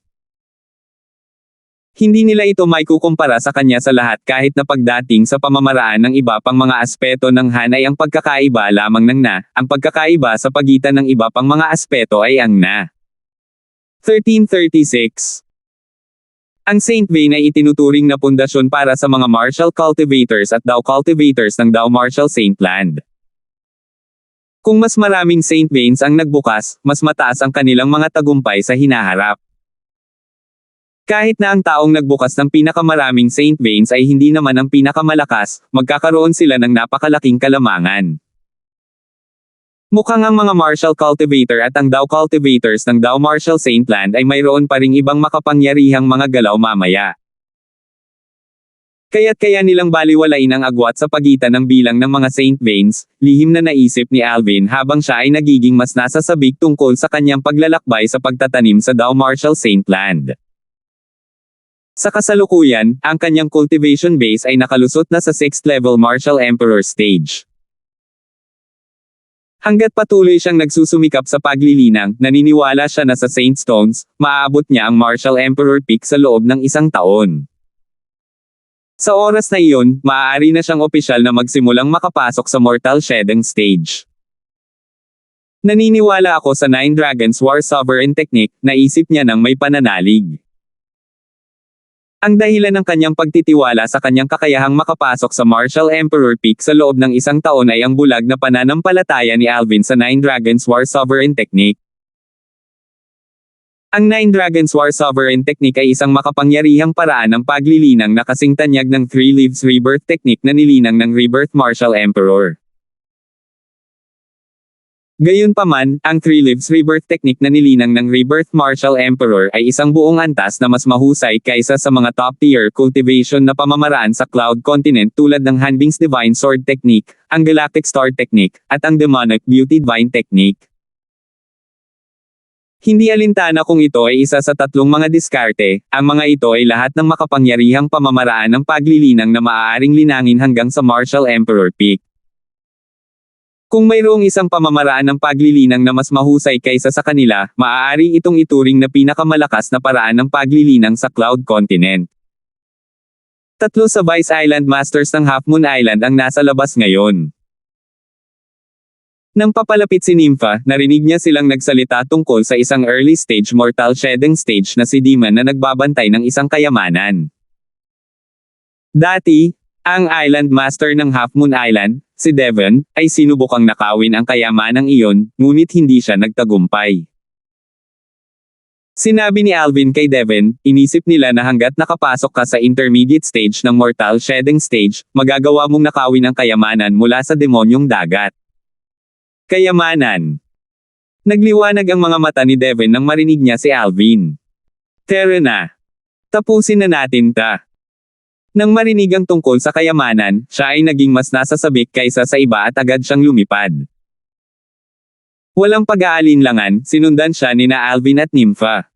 Hindi nila ito may kukumpara sa kanya sa lahat kahit na pagdating sa pamamaraan ng iba pang mga aspeto ng Han ay ang pagkakaiba lamang ng na, ang pagkakaiba sa pagitan ng iba pang mga aspeto ay ang na. 1336. Ang Saint Vein ay itinuturing na pundasyon para sa mga martial cultivators at Dao cultivators ng Dao Marshall Saint Land. Kung mas maraming Saint Veins ang nagbukas, mas mataas ang kanilang mga tagumpay sa hinaharap. Kahit na ang taong nagbukas ng pinakamaraming Saint Veins ay hindi naman ang pinakamalakas, magkakaroon sila ng napakalaking kalamangan. Mukhang ang mga martial cultivator at ang Dao cultivators ng Dao Marshall Saint Land ay mayroon pa ring ibang makapangyarihang mga galaw mamaya. Kaya't kaya nilang baliwalain ang agwat sa pagitan ng bilang ng mga Saint Veins, lihim na naisip ni Alvin habang siya ay nagiging mas nasasabik tungkol sa kanyang paglalakbay sa pagtatanim sa Dao Marshall Saint Land. Sa kasalukuyan, ang kanyang cultivation base ay nakalusot na sa 6th level Martial Emperor stage. Hanggat patuloy siyang nagsusumikap sa paglilinang, naniniwala siya na sa Saint Stones, maaabot niya ang Martial Emperor Peak sa loob ng 1 taon. Sa oras na iyon, maaari na siyang opisyal na magsimulang makapasok sa Mortal Shedding Stage. Naniniwala ako sa Nine Dragons War Sovereign Technique, naisip niya nang may pananalig. Ang dahilan ng kanyang pagtitiwala sa kanyang kakayahang makapasok sa Martial Emperor Peak sa loob ng 1 taon ay ang bulag na pananampalataya ni Alvin sa Nine Dragons War Sovereign Technique. Ang Nine Dragons War Sovereign Technique ay isang makapangyarihang paraan ng paglilinang na kasing tanyag ng Three Lives Rebirth Technique na nilinang ng Rebirth Martial Emperor. Gayunpaman, ang Three Lives Rebirth Technique na nilinang ng Rebirth Martial Emperor ay isang buong antas na mas mahusay kaysa sa mga top-tier cultivation na pamamaraan sa Cloud Continent tulad ng Hanbing's Divine Sword Technique, ang Galactic Star Technique, at ang Demonic Beauty Divine Technique. Hindi alintana kung ito ay isa sa tatlong mga diskarte, ang mga ito ay lahat ng makapangyarihang pamamaraan ng paglilinang na maaaring linangin hanggang sa Martial Emperor Peak. Kung mayroong isang pamamaraan ng paglilinang na mas mahusay kaysa sa kanila, maaari itong ituring na pinakamalakas na paraan ng paglilinang sa Cloud Continent. 3 sa Vice Island Masters ng Half Moon Island ang nasa labas ngayon. Nang papalapit si Nympha, narinig niya silang nagsalita tungkol sa isang early stage Mortal Shedding Stage na si Demon na nagbabantay ng isang kayamanan. Dati, ang Island Master ng Half Moon Island, si Devon, ay sinubukang nakawin ang kayamanang iyon, ngunit hindi siya nagtagumpay. Sinabi ni Alvin kay Devon, inisip nila na hanggat nakapasok ka sa intermediate stage ng Mortal Shedding Stage, magagawa mong nakawin ang kayamanan mula sa demonyong dagat. Kayamanan. Nagliwanag ang mga mata ni Devon nang marinig niya si Alvin. Tara na. Tapusin na natin ta. Nang marinig ang tungkol sa kayamanan, siya ay naging mas nasasabik kaysa sa iba at agad siyang lumipad. Walang pag-aalinlangan, sinundan siya nina Alvin at Nympha.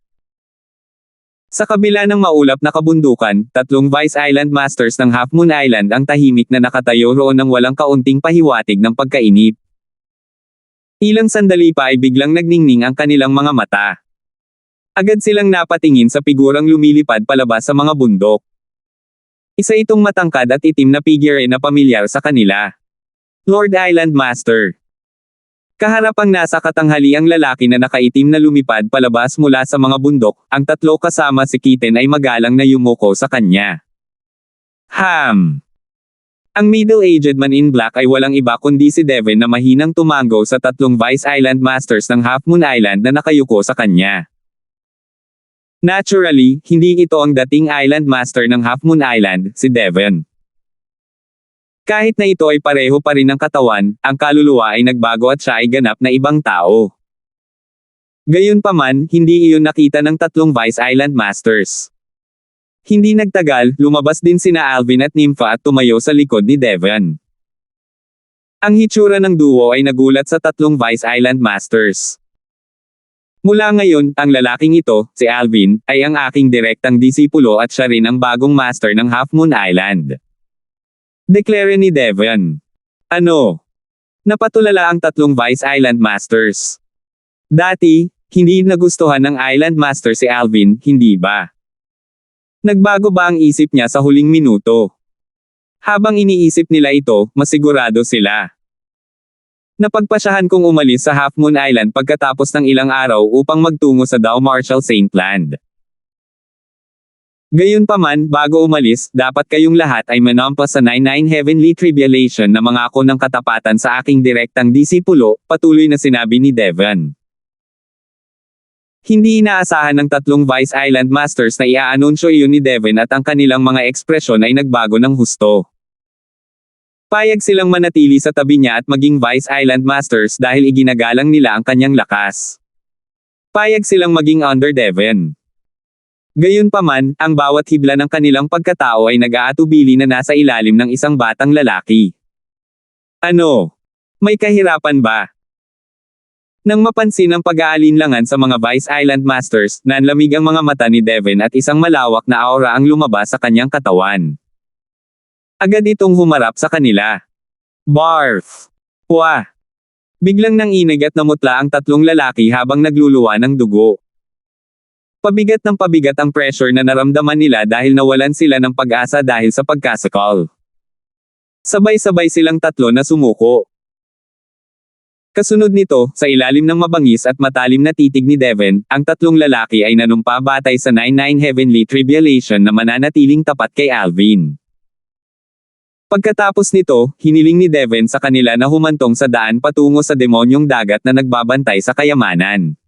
Sa kabila ng maulap na kabundukan, 3 Vice Island Masters ng Half Moon Island ang tahimik na nakatayo roon ng walang kaunting pahiwatig ng pagkainip. Ilang sandali pa ay biglang nagningning ang kanilang mga mata. Agad silang napatingin sa figurang lumilipad palabas sa mga bundok. Isa itong matangkad at itim na figure na pamilyar sa kanila. Lord Island Master. Kaharapang nasa katanghali ang lalaki na nakaitim na lumipad palabas mula sa mga bundok, ang 3 kasama si Kitten ay magalang na yumuko sa kanya. Ang middle-aged man in black ay walang iba kundi si Devon na mahinang tumango sa 3 Vice Island Masters ng Half Moon Island na nakayuko sa kanya. Naturally, hindi ito ang dating Island Master ng Half Moon Island, si Devon. Kahit na ito ay pareho pa rin ng katawan, ang kaluluwa ay nagbago at siya ay ganap na ibang tao. Gayunpaman, hindi iyon nakita ng 3 Vice Island Masters. Hindi nagtagal, lumabas din sina Alvin at Nympha at tumayo sa likod ni Devon. Ang hitsura ng duo ay nagulat sa 3 Vice Island Masters. Mula ngayon, ang lalaking ito, si Alvin, ay ang aking direktang disipulo at siya rin ang bagong master ng Half Moon Island. Deklara ni Devon. Ano? Napatulala ang 3 Vice Island Masters. Dati, hindi nagustuhan ng Island Master si Alvin, hindi ba? Nagbago ba ang isip niya sa huling minuto? Habang iniisip nila ito, masigurado sila. Napagpasyahan kong umalis sa Half Moon Island pagkatapos ng ilang araw upang magtungo sa Dao Martial Saint Land. Gayunpaman, bago umalis, dapat kayong lahat ay manampas sa 99 Heavenly Tribulation na mangako ng katapatan sa aking direktang disipulo, patuloy na sinabi ni Devon. Hindi inaasahan ng 3 Vice Island Masters na iaanunsyo iyon ni Devon at ang kanilang mga ekspresyon ay nagbago ng husto. Payag silang manatili sa tabi niya at maging Vice Island Masters dahil iginagalang nila ang kanyang lakas. Payag silang maging under Devon. Gayunpaman, ang bawat hibla ng kanilang pagkatao ay nag-aatubili na nasa ilalim ng isang batang lalaki. Ano? May kahirapan ba? Nang mapansin ang pag-aalinlangan sa mga Vice Island Masters, nanlamig ang mga mata ni Devon at isang malawak na aura ang lumabas sa kanyang katawan. Agad itong humarap sa kanila. Barf! Wah! Biglang nanginig at namutla ang tatlong lalaki habang nagluluwa ng dugo. Pabigat ng pabigat ang pressure na naramdaman nila dahil nawalan sila ng pag-asa dahil sa pagkasakal. Sabay-sabay silang tatlo na sumuko. Kasunod nito, sa ilalim ng mabangis at matalim na titig ni Devon, ang tatlong lalaki ay nanumpa batay sa 99 Heavenly Tribulation na mananatiling tapat kay Alvin. Pagkatapos nito, hiniling ni Devon sa kanila na humantong sa daan patungo sa demonyong dagat na nagbabantay sa kayamanan.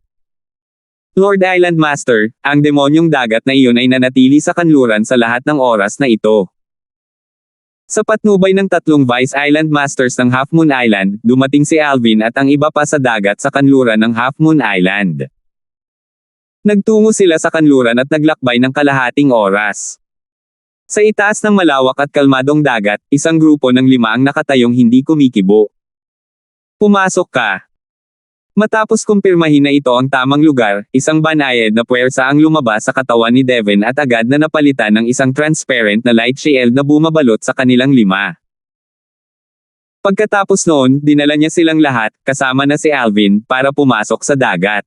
Lord Island Master, ang demonyong dagat na iyon ay nanatili sa kanluran sa lahat ng oras na ito. Sa patnubay ng tatlong Vice Island Masters ng Half Moon Island, dumating si Alvin at ang iba pa sa dagat sa kanluran ng Half Moon Island. Nagtungo sila sa kanluran at naglakbay ng kalahating oras. Sa itaas ng malawak at kalmadong dagat, isang grupo ng 5 ang nakatayong hindi kumikibo. Pumasok ka. Matapos kumpirmahin na ito ang tamang lugar, isang banayad na puwersa ang lumabas sa katawan ni Devon at agad na napalitan ng isang transparent na light shield na bumabalot sa kanilang 5. Pagkatapos noon, dinala niya silang lahat, kasama na si Alvin, para pumasok sa dagat.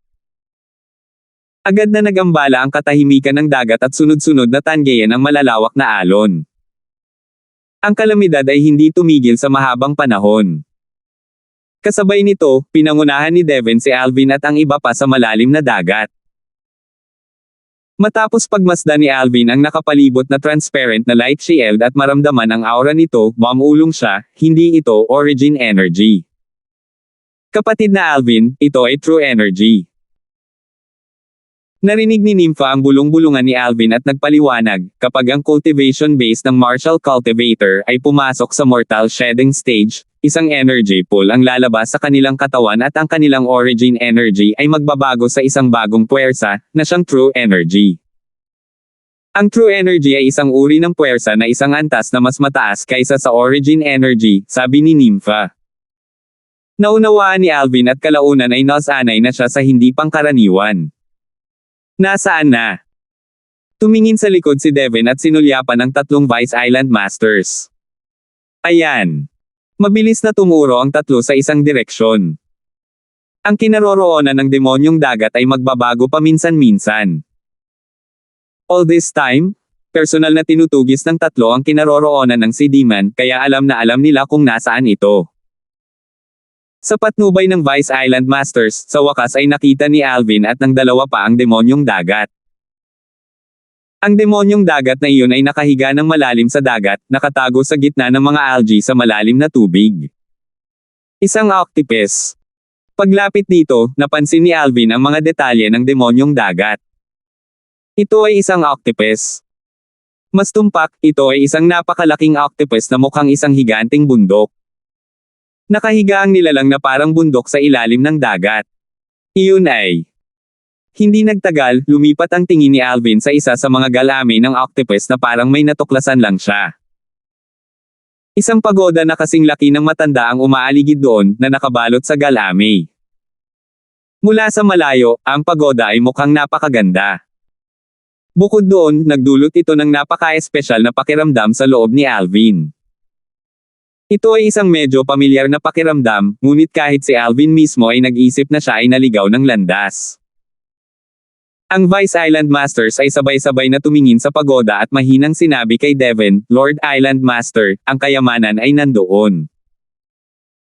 Agad na nagambala ang katahimikan ng dagat at sunod-sunod na tanggayan ang malalawak na alon. Ang kalamidad ay hindi tumigil sa mahabang panahon. Kasabay nito, pinangunahan ni Devon si Alvin at ang iba pa sa malalim na dagat. Matapos pagmasdan ni Alvin ang nakapalibot na transparent na light shield at maramdaman ang aura nito, mamulong siya, hindi ito origin energy. Kapatid na Alvin, ito ay true energy. Narinig ni Nympha ang bulong-bulungan ni Alvin at nagpaliwanag, kapag ang cultivation base ng Martial Cultivator ay pumasok sa mortal shedding stage, isang energy pool ang lalabas sa kanilang katawan at ang kanilang origin energy ay magbabago sa isang bagong puwersa, na siyang true energy. Ang true energy ay isang uri ng puwersa na isang antas na mas mataas kaysa sa origin energy, sabi ni Nympha. Naunawaan ni Alvin at kalaunan ay nasanay na siya sa hindi pangkaraniwan. Nasaan na? Tumingin sa likod si Devon at sinulyapan ng tatlong Vice Island Masters. Ayan. Mabilis na tumuro ang tatlo sa isang direksyon. Ang kinaroroonan ng demonyong dagat ay magbabago paminsan-minsan. All this time, personal na tinutugis ng tatlo ang kinaroroonan ng si Demon, kaya alam na alam nila kung nasaan ito. Sa patnubay ng Vice Island Masters, sa wakas ay nakita ni Alvin at ng dalawa pa ang demonyong dagat. Ang demonyong dagat na iyon ay nakahiga ng malalim sa dagat, nakatago sa gitna ng mga algae sa malalim na tubig. Isang octopus. Paglapit dito, napansin ni Alvin ang mga detalye ng demonyong dagat. Ito ay isang octopus. Mas tumpak, ito ay isang napakalaking octopus na mukhang isang higanting bundok. Nakahiga ang nilalang na parang bundok sa ilalim ng dagat. Iyon ay. Hindi nagtagal, lumipat ang tingin ni Alvin sa isa sa mga galami ng octopus na parang may natuklasan lang siya. Isang pagoda na kasing laki ng matanda ang umaaligid doon, na nakabalot sa galami. Mula sa malayo, ang pagoda ay mukhang napakaganda. Bukod doon, nagdulot ito ng napaka-espesyal na pakiramdam sa loob ni Alvin. Ito ay isang medyo pamilyar na pakiramdam, ngunit kahit si Alvin mismo ay nag-isip na siya ay naligaw ng landas. Ang Vice Island Masters ay sabay-sabay na tumingin sa pagoda at mahinang sinabi kay Devon, Lord Island Master, ang kayamanan ay nandoon.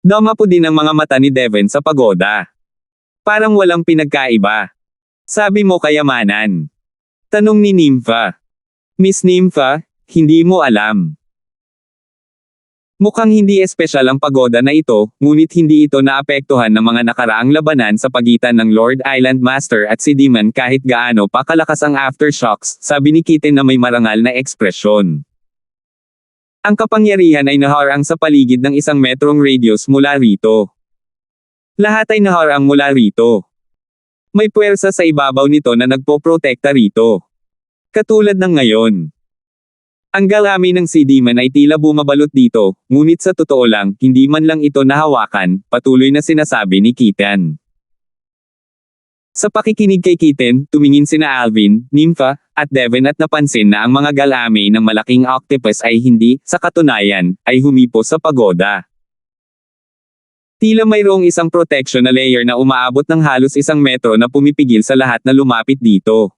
Dumapo din ang mga mata ni Devon sa pagoda. Parang walang pinagkaiba. Sabi mo kayamanan. Tanong ni Nympha. Miss Nympha, hindi mo alam. Mukhang hindi espesyal ang pagoda na ito, ngunit hindi ito naapektuhan ng mga nakaraang labanan sa pagitan ng Lord Island Master at si Demon kahit gaano pa kalakas ang aftershocks, sabi ni Kitten na may marangal na ekspresyon. Ang kapangyarihan ay naharang sa paligid ng 1 metrong radius mula rito. Lahat ay naharang mula rito. May puwersa sa ibabaw nito na nagpoprotekta rito. Katulad ng ngayon. Ang galami ng si Demon ay tila bumabalot dito, ngunit sa totoo lang, hindi man lang ito nahawakan, patuloy na sinasabi ni Kitten. Sa pakikinig kay Kitten, tumingin sina Alvin, Nympha, at Devon at napansin na ang mga galami ng malaking octopus ay hindi, sa katunayan, ay humipo sa pagoda. Tila mayroong isang protection na layer na umaabot ng halos 1 metro na pumipigil sa lahat na lumapit dito.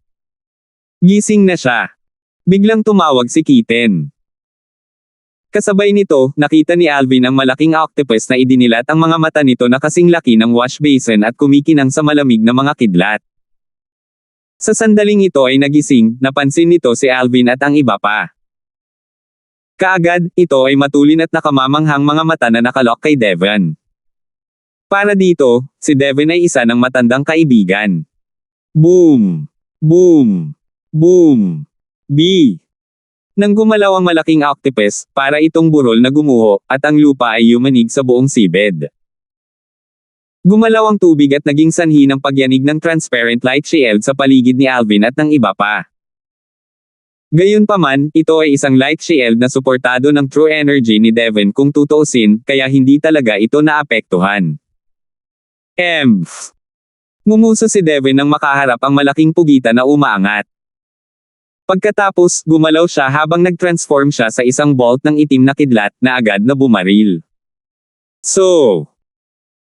Gising na siya. Biglang tumawag si Kitten. Kasabay nito, nakita ni Alvin ang malaking octopus na idinilat ang mga mata nito na kasing laki ng wash basin at kumikinang sa malamig na mga kidlat. Sa sandaling ito ay nagising, napansin nito si Alvin at ang iba pa. Kaagad, ito ay matulin at nakamamanghang mga mata na nakalock kay Devon. Para dito, si Devon ay isa ng matandang kaibigan. Boom! Boom! Boom! B! Nang gumalaw ang malaking octopus, para itong burol na gumuho, at ang lupa ay yumanig sa buong seabed. Gumalaw ang tubig at naging sanhi ng pagyanig ng transparent light shield sa paligid ni Alvin at ng iba pa. Gayunpaman, ito ay isang light shield na suportado ng true energy ni Devon kung tutuusin, kaya hindi talaga ito naapektuhan. Ngumuso si Devon nang makaharap ang malaking pugitan na umaangat. Pagkatapos, gumalaw siya habang nag-transform siya sa isang bolt ng itim na kidlat na agad na bumaril. So,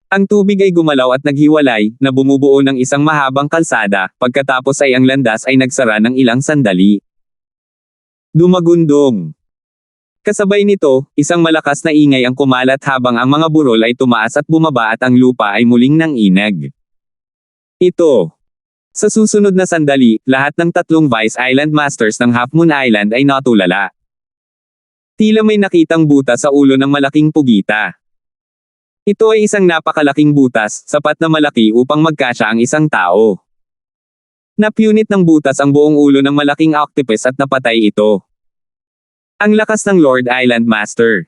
ang tubig ay gumalaw at naghiwalay, na bumubuo ng isang mahabang kalsada, pagkatapos ay ang landas ay nagsara ng ilang sandali. Dumagundong. Kasabay nito, isang malakas na ingay ang kumalat habang ang mga burol ay tumaas at bumaba at ang lupa ay muling nanginag. Ito. Sa susunod na sandali, lahat ng 3 Vice Island Masters ng Half Moon Island ay natulala. Tila may nakitang butas sa ulo ng malaking pugita. Ito ay isang napakalaking butas, sapat na malaki upang magkasya ang isang tao. Napunit ng butas ang buong ulo ng malaking octopus at napatay ito. Ang lakas ng Lord Island Master.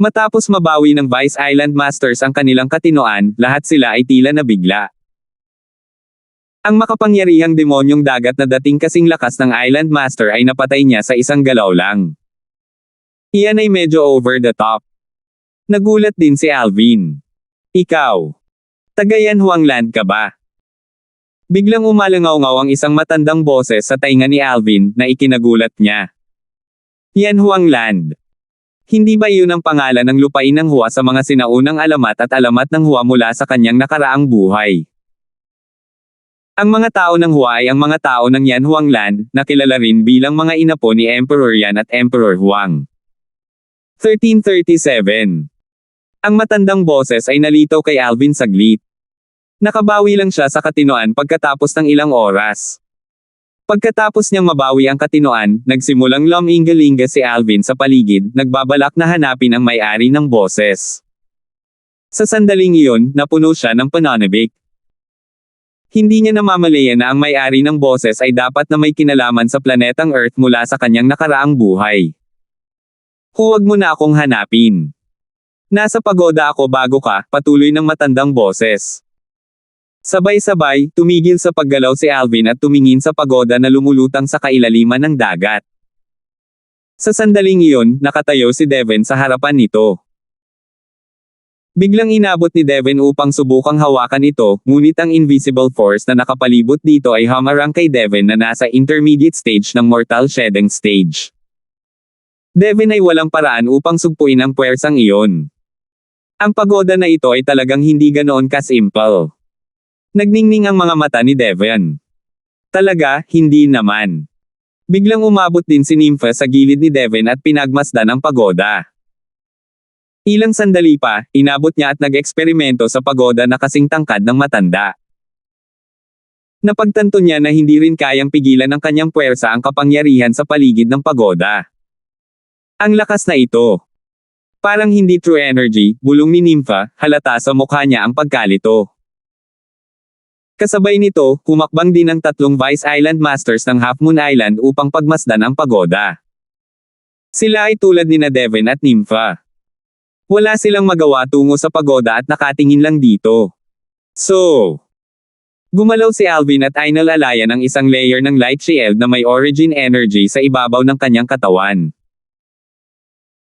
Matapos mabawi ng Vice Island Masters ang kanilang katinoan, lahat sila ay tila nabigla. Ang makapangyarihang demonyong dagat na dating kasing lakas ng Island Master ay napatay niya sa isang galaw lang. Iyan ay medyo over the top. Nagulat din si Alvin. Ikaw. Taga Yanhuangland ka ba? Biglang umalangaw-ngaw ang isang matandang boses sa tainga ni Alvin na ikinagulat niya. Yanhuangland. Hindi ba iyon ang pangalan ng lupain ng Hua sa mga sinaunang alamat at alamat ng Hua mula sa kanyang nakaraang buhay? Ang mga tao ng Hua ay ang mga tao ng Yanhuangland, na kilala rin bilang mga inapo ni Emperor Yan at Emperor Huang. 1337. Ang matandang boses ay nalitaw kay Alvin saglit. Nakabawi lang siya sa katinoan pagkatapos ng ilang oras. Pagkatapos niyang mabawi ang katinoan, nagsimulang lumingalinga si Alvin sa paligid, nagbabalak na hanapin ang may-ari ng boses. Sa sandaling iyon, napuno siya ng pananabik. Hindi niya namamalayan na ang may-ari ng boses ay dapat na may kinalaman sa planetang Earth mula sa kanyang nakaraang buhay. Huwag mo na akong hanapin. Nasa pagoda ako bago ka, patuloy ng matandang boses. Sabay-sabay, tumigil sa paggalaw si Alvin at tumingin sa pagoda na lumulutang sa kailaliman ng dagat. Sa sandaling iyon, nakatayo si Devon sa harapan nito. Biglang inabot ni Devon upang subukang hawakan ito, ngunit ang invisible force na nakapalibot dito ay humarang kay Devon na nasa intermediate stage ng mortal shedding stage. Devon ay walang paraan upang sugpuin ang puwersang iyon. Ang pagoda na ito ay talagang hindi ganoon ka-simple. Nagningning ang mga mata ni Devon. Talaga, hindi naman. Biglang umabot din si Nympha sa gilid ni Devon at pinagmasdan ang pagoda. Ilang sandali pa, inabot niya at nag-eksperimento sa pagoda na kasing tangkad ng matanda. Napagtanto niya na hindi rin kayang pigilan ng kanyang puwersa ang kapangyarihan sa paligid ng pagoda. Ang lakas na ito. Parang hindi true energy, bulong ni Nympha, halata sa mukha niya ang pagkalito. Kasabay nito, humakbang din ang 3 Vice Island Masters ng Half Moon Island upang pagmasdan ang pagoda. Sila ay tulad ni Devon at Nympha. Wala silang magawa tungo sa pagoda at nakatingin lang dito. So, gumalaw si Alvin at inalalayan ang isang layer ng light shield na may origin energy sa ibabaw ng kanyang katawan.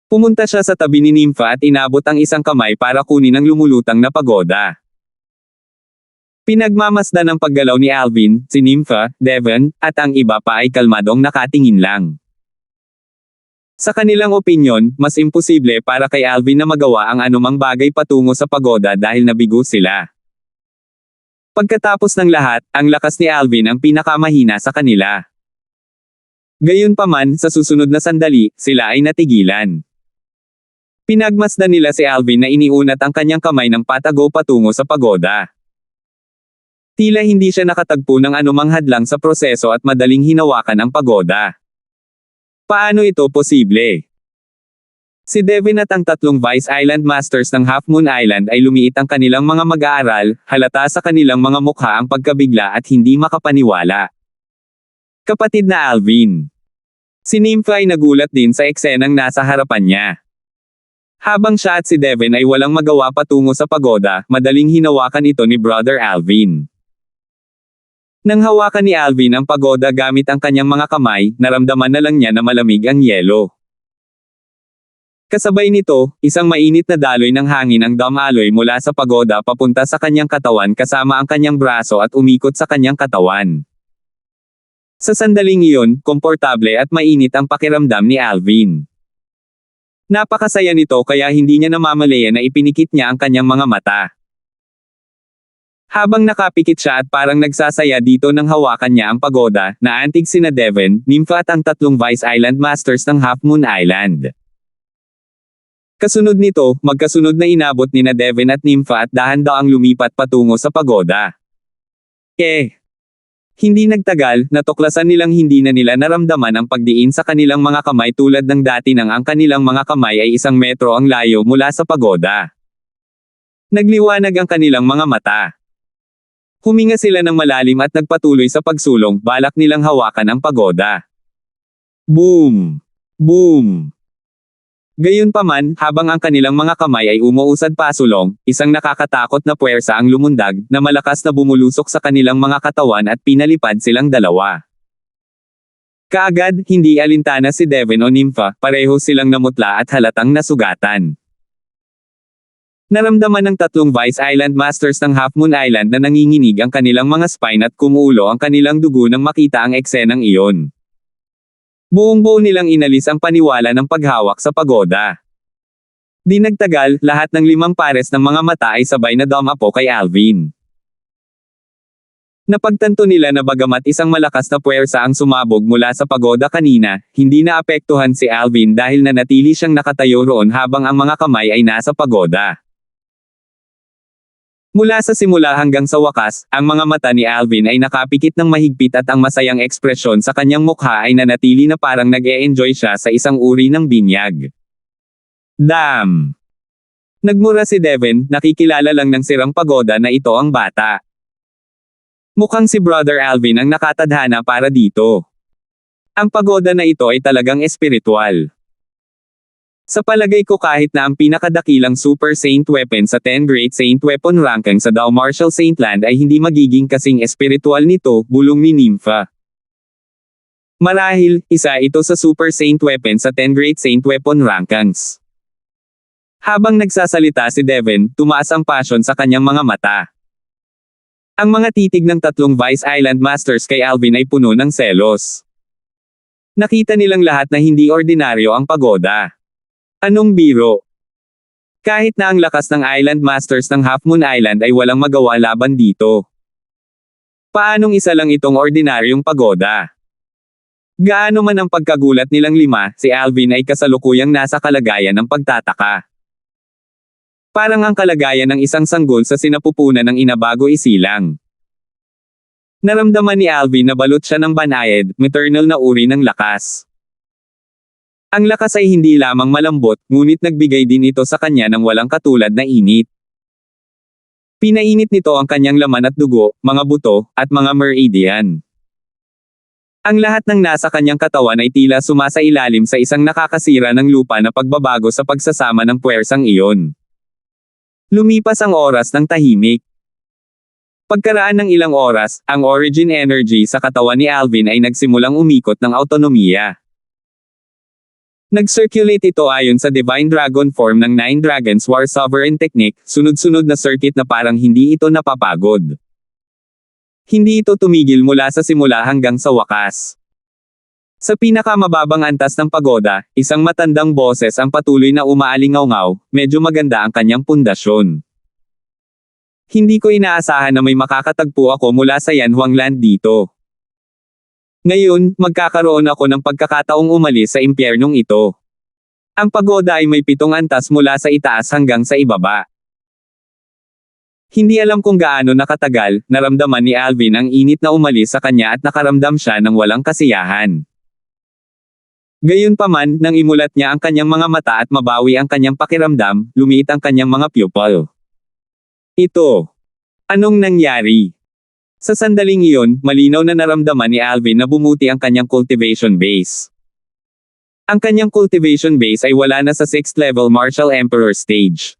Pumunta siya sa tabi ni Nympha at inabot ang isang kamay para kunin ang lumulutang na pagoda. Pinagmamasdan ng paggalaw ni Alvin, si Nympha, Devon, at ang iba pa ay kalmadong nakatingin lang. Sa kanilang opinyon, mas imposible para kay Alvin na magawa ang anumang bagay patungo sa pagoda dahil nabigo sila. Pagkatapos ng lahat, ang lakas ni Alvin ang pinakamahina sa kanila. Gayunpaman, sa susunod na sandali, sila ay natigilan. Pinagmasdan nila si Alvin na iniunat ang kanyang kamay ng patago patungo sa pagoda. Tila hindi siya nakatagpo ng anumang hadlang sa proseso at madaling hinawakan ang pagoda. Paano ito posible? Si Devin at ang tatlong Vice Island Masters ng Half Moon Island ay lumiit ang kanilang mga mag-aaral, halata sa kanilang mga mukha ang pagkabigla at hindi makapaniwala. Kapatid na Alvin. Si Nympha ay nagulat din sa eksenang nasa harapan niya. Habang siya at si Devin ay walang magawa patungo sa pagoda, madaling hinawakan ito ni Brother Alvin. Nang hawakan ni Alvin ang pagoda gamit ang kanyang mga kamay, naramdaman na lang niya na malamig ang yelo. Kasabay nito, isang mainit na daloy ng hangin ang dumaloy mula sa pagoda papunta sa kanyang katawan kasama ang kanyang braso at umikot sa kanyang katawan. Sa sandaling iyon, komportable at mainit ang pakiramdam ni Alvin. Napakasaya nito kaya hindi niya namamalayan na ipinikit niya ang kanyang mga mata. Habang nakapikit siya at parang nagsasaya dito nang hawakan niya ang pagoda, naantig sina Devin, Nympha at ang tatlong Vice Island Masters ng Half Moon Island. Kasunod nito, magkasunod na inabot nina Devin at Nympha at dahan-daang lumipat patungo sa pagoda. Hindi nagtagal, natuklasan nilang hindi na nila naramdaman ang pagdiin sa kanilang mga kamay tulad ng dati nang ang kanilang mga kamay ay 1 metro ang layo mula sa pagoda. Nagliwanag ang kanilang mga mata. Huminga sila ng malalim at nagpatuloy sa pagsulong, balak nilang hawakan ang pagoda. Boom! Boom! Gayunpaman, habang ang kanilang mga kamay ay umuusad pasulong, isang nakakatakot na puwersa ang lumundag, na malakas na bumulusok sa kanilang mga katawan at pinalipad silang dalawa. Kaagad, hindi alintana si Devin o Nympha, pareho silang namutla at halatang nasugatan. Naramdaman ng tatlong Vice Island Masters ng Half Moon Island na nanginginig ang kanilang mga spine at kumuulo ang kanilang dugo nang makita ang eksenang iyon. Buong-buo nilang inalis ang paniwala ng paghawak sa pagoda. Di nagtagal, lahat ng 5 pares ng mga mata ay sabay na dumapo kay Alvin. Napagtanto nila na bagamat isang malakas na puwersa ang sumabog mula sa pagoda kanina, hindi naapektuhan si Alvin dahil nanatili siyang nakatayo roon habang ang mga kamay ay nasa pagoda. Mula sa simula hanggang sa wakas, ang mga mata ni Alvin ay nakapikit ng mahigpit at ang masayang ekspresyon sa kanyang mukha ay nanatili na parang nag-e-enjoy siya sa isang uri ng binyag. Damn! Nagmura si Devin, nakikilala lang ng sirang pagoda na ito ang bata. Mukhang si Brother Alvin ang nakatadhana para dito. Ang pagoda na ito ay talagang espiritual. Sa palagay ko kahit na ang pinakadakilang Super Saint Weapon sa 10 Great Saint Weapon ranking sa Dow Marshall Saintland ay hindi magiging kasing espiritual nito, bulong ni Nympha. Marahil, isa ito sa Super Saint Weapon sa 10 Great Saint Weapon rankings. Habang nagsasalita si Devin, tumaas ang passion sa kanyang mga mata. Ang mga titig ng tatlong Vice Island Masters kay Alvin ay puno ng selos. Nakita nilang lahat na hindi ordinaryo ang pagoda. Anong biro? Kahit na ang lakas ng Island Masters ng Half Moon Island ay walang magawa laban dito. Paanong isa lang itong ordinaryong pagoda? Gaano man ang pagkagulat nilang 5, si Alvin ay kasalukuyang nasa kalagayan ng pagtataka. Parang ang kalagayan ng isang sanggol sa sinapupunan ng inabago isilang. Naramdaman ni Alvin na balot siya ng banayad, maternal na uri ng lakas. Ang lakas ay hindi lamang malambot, ngunit nagbigay din ito sa kanya ng walang katulad na init. Pinainit nito ang kanyang laman at dugo, mga buto, at mga meridian. Ang lahat ng nasa kanyang katawan ay tila sumasailalim sa isang nakakasira ng lupa na pagbabago sa pagsasama ng puwersang iyon. Lumipas ang oras ng tahimik. Pagkaraan ng ilang oras, ang origin energy sa katawan ni Alvin ay nagsimulang umikot ng autonomiya. Nag-circulate ito ayon sa Divine Dragon form ng 9 Dragons War Sovereign Technique, sunod-sunod na circuit na parang hindi ito napapagod. Hindi ito tumigil mula sa simula hanggang sa wakas. Sa pinakamababang antas ng pagoda, isang matandang boses ang patuloy na umaalingaw-ngaw, medyo maganda ang kanyang pundasyon. Hindi ko inaasahan na may makakatagpo ako mula sa Yanhuangland dito. Ngayon, magkakaroon ako ng pagkakataong umalis sa impyernong ito. Ang pagoda ay may 7 antas mula sa itaas hanggang sa ibaba. Hindi alam kung gaano nakatagal, naramdaman ni Alvin ang init na umalis sa kanya at nakaramdam siya ng walang kasiyahan. Gayunpaman, nang imulat niya ang kanyang mga mata at mabawi ang kanyang pakiramdam, lumiit ang kanyang mga pupil. Ito. Anong nangyari? Sa sandaling iyon, malinaw na naramdaman ni Alvin na bumuti ang kanyang cultivation base. Ang kanyang cultivation base ay wala na sa 6th level Martial Emperor stage.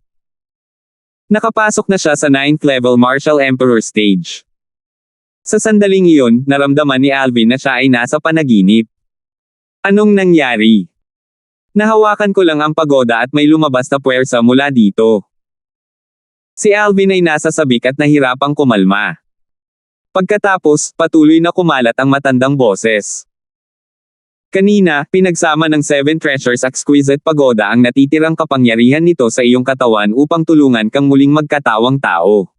Nakapasok na siya sa 9th level Martial Emperor stage. Sa sandaling iyon, naramdaman ni Alvin na siya ay nasa panaginip. Anong nangyari? Nahawakan ko lang ang pagoda at may lumabas na puwersa mula dito. Si Alvin ay nasa sabik at nahirapang kumalma. Pagkatapos, patuloy na kumalat ang matandang boses. Kanina, pinagsama ng 7 treasures exquisite pagoda ang natitirang kapangyarihan nito sa iyong katawan upang tulungan kang muling magkatawang tao.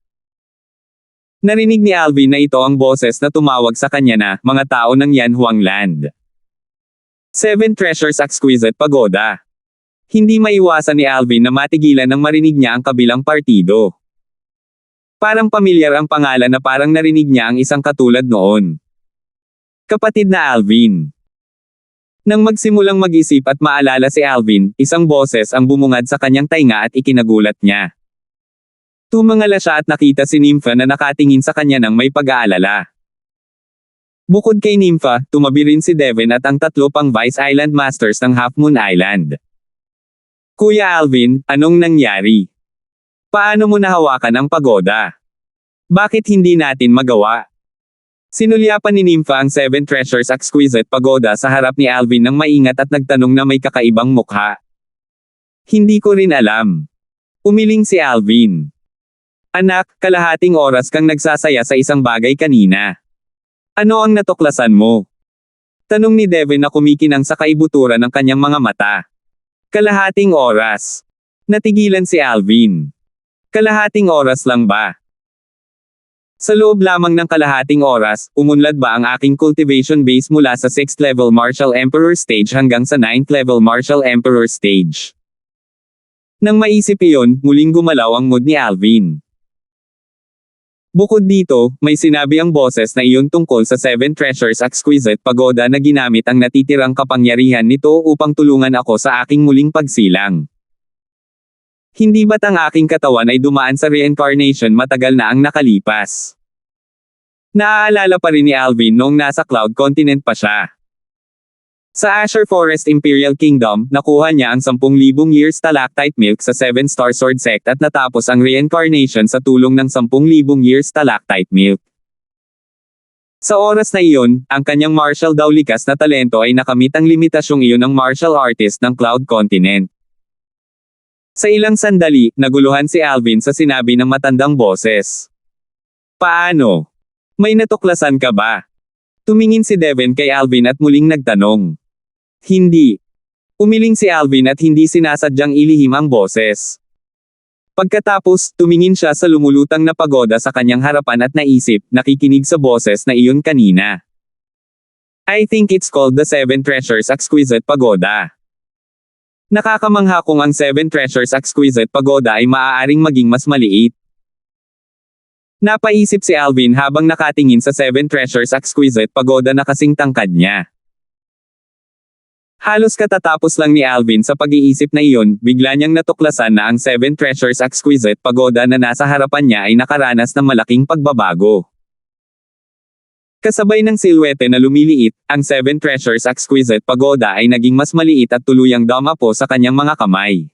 Narinig ni Alvin na ito ang boses na tumawag sa kanya na, mga tao ng Yanhuangland. 7 treasures exquisite pagoda. Hindi maiwasan ni Alvin na matigilan nang marinig niya ang kabilang partido. Parang pamilyar ang pangalan na parang narinig niya ang isang katulad noon. Kapatid na Alvin. Nang magsimulang mag-isip at maalala si Alvin, isang boses ang bumungad sa kanyang tainga at ikinagulat niya. Tumangala siya at nakita si Nympha na nakatingin sa kanya ng may pag-aalala. Bukod kay Nympha, tumabi rin si Devin at ang 3 pang Vice Island Masters ng Half Moon Island. Kuya Alvin, anong nangyari? Paano mo nahawakan ang pagoda? Bakit hindi natin magawa? Sinulyapan ni Nympha ang 7 treasures exquisite pagoda sa harap ni Alvin nang maingat at nagtanong na may kakaibang mukha. Hindi ko rin alam. Umiling si Alvin. Anak, kalahating oras kang nagsasaya sa isang bagay kanina. Ano ang natuklasan mo? Tanong ni Devin na kumikinang sa kaibuturan ng kanyang mga mata. Kalahating oras. Natigilan si Alvin. Kalahating oras lang ba? Sa loob lamang ng kalahating oras, umunlad ba ang aking cultivation base mula sa 6th level Martial Emperor stage hanggang sa 9th level Martial Emperor stage? Nang maisip iyon, muling gumalaw ang mood ni Alvin. Bukod dito, may sinabi ang boses na iyon tungkol sa 7 treasures exquisite pagoda na ginamit ang natitirang kapangyarihan nito upang tulungan ako sa aking muling pagsilang. Hindi ba't ang aking katawan ay dumaan sa reincarnation matagal na ang nakalipas? Naaalala pa rin ni Alvin noong nasa Cloud Continent pa siya. Sa Asher Forest Imperial Kingdom, nakuha niya ang 10,000 years stalactite milk sa 7-star sword sect at natapos ang reincarnation sa tulong ng 10,000 years stalactite milk. Sa oras na iyon, ang kanyang martial daw likas na talento ay nakamit ang limitasyong iyon ng martial artist ng Cloud Continent. Sa ilang sandali, naguluhan si Alvin sa sinabi ng matandang boses. Paano? May natuklasan ka ba? Tumingin si Devin kay Alvin at muling nagtanong. Hindi. Umiling si Alvin at hindi sinasadyang ilihim ang boses. Pagkatapos, tumingin siya sa lumulutang na pagoda sa kanyang harapan at naisip, nakikinig sa boses na iyon kanina. I think it's called the 7 treasures exquisite pagoda. Nakakamangha kung ang 7 treasures exquisite pagoda ay maaaring maging mas maliit. Napaisip si Alvin habang nakatingin sa 7 treasures exquisite pagoda na kasing tangkad niya. Halos katatapos lang ni Alvin sa pag-iisip na iyon, bigla niyang natuklasan na ang 7 treasures exquisite pagoda na nasa harapan niya ay nakaranas ng malaking pagbabago. Kasabay ng silwete na lumiliit, ang 7 treasures exquisite pagoda ay naging mas maliit at tuluyang dumapo sa kanyang mga kamay.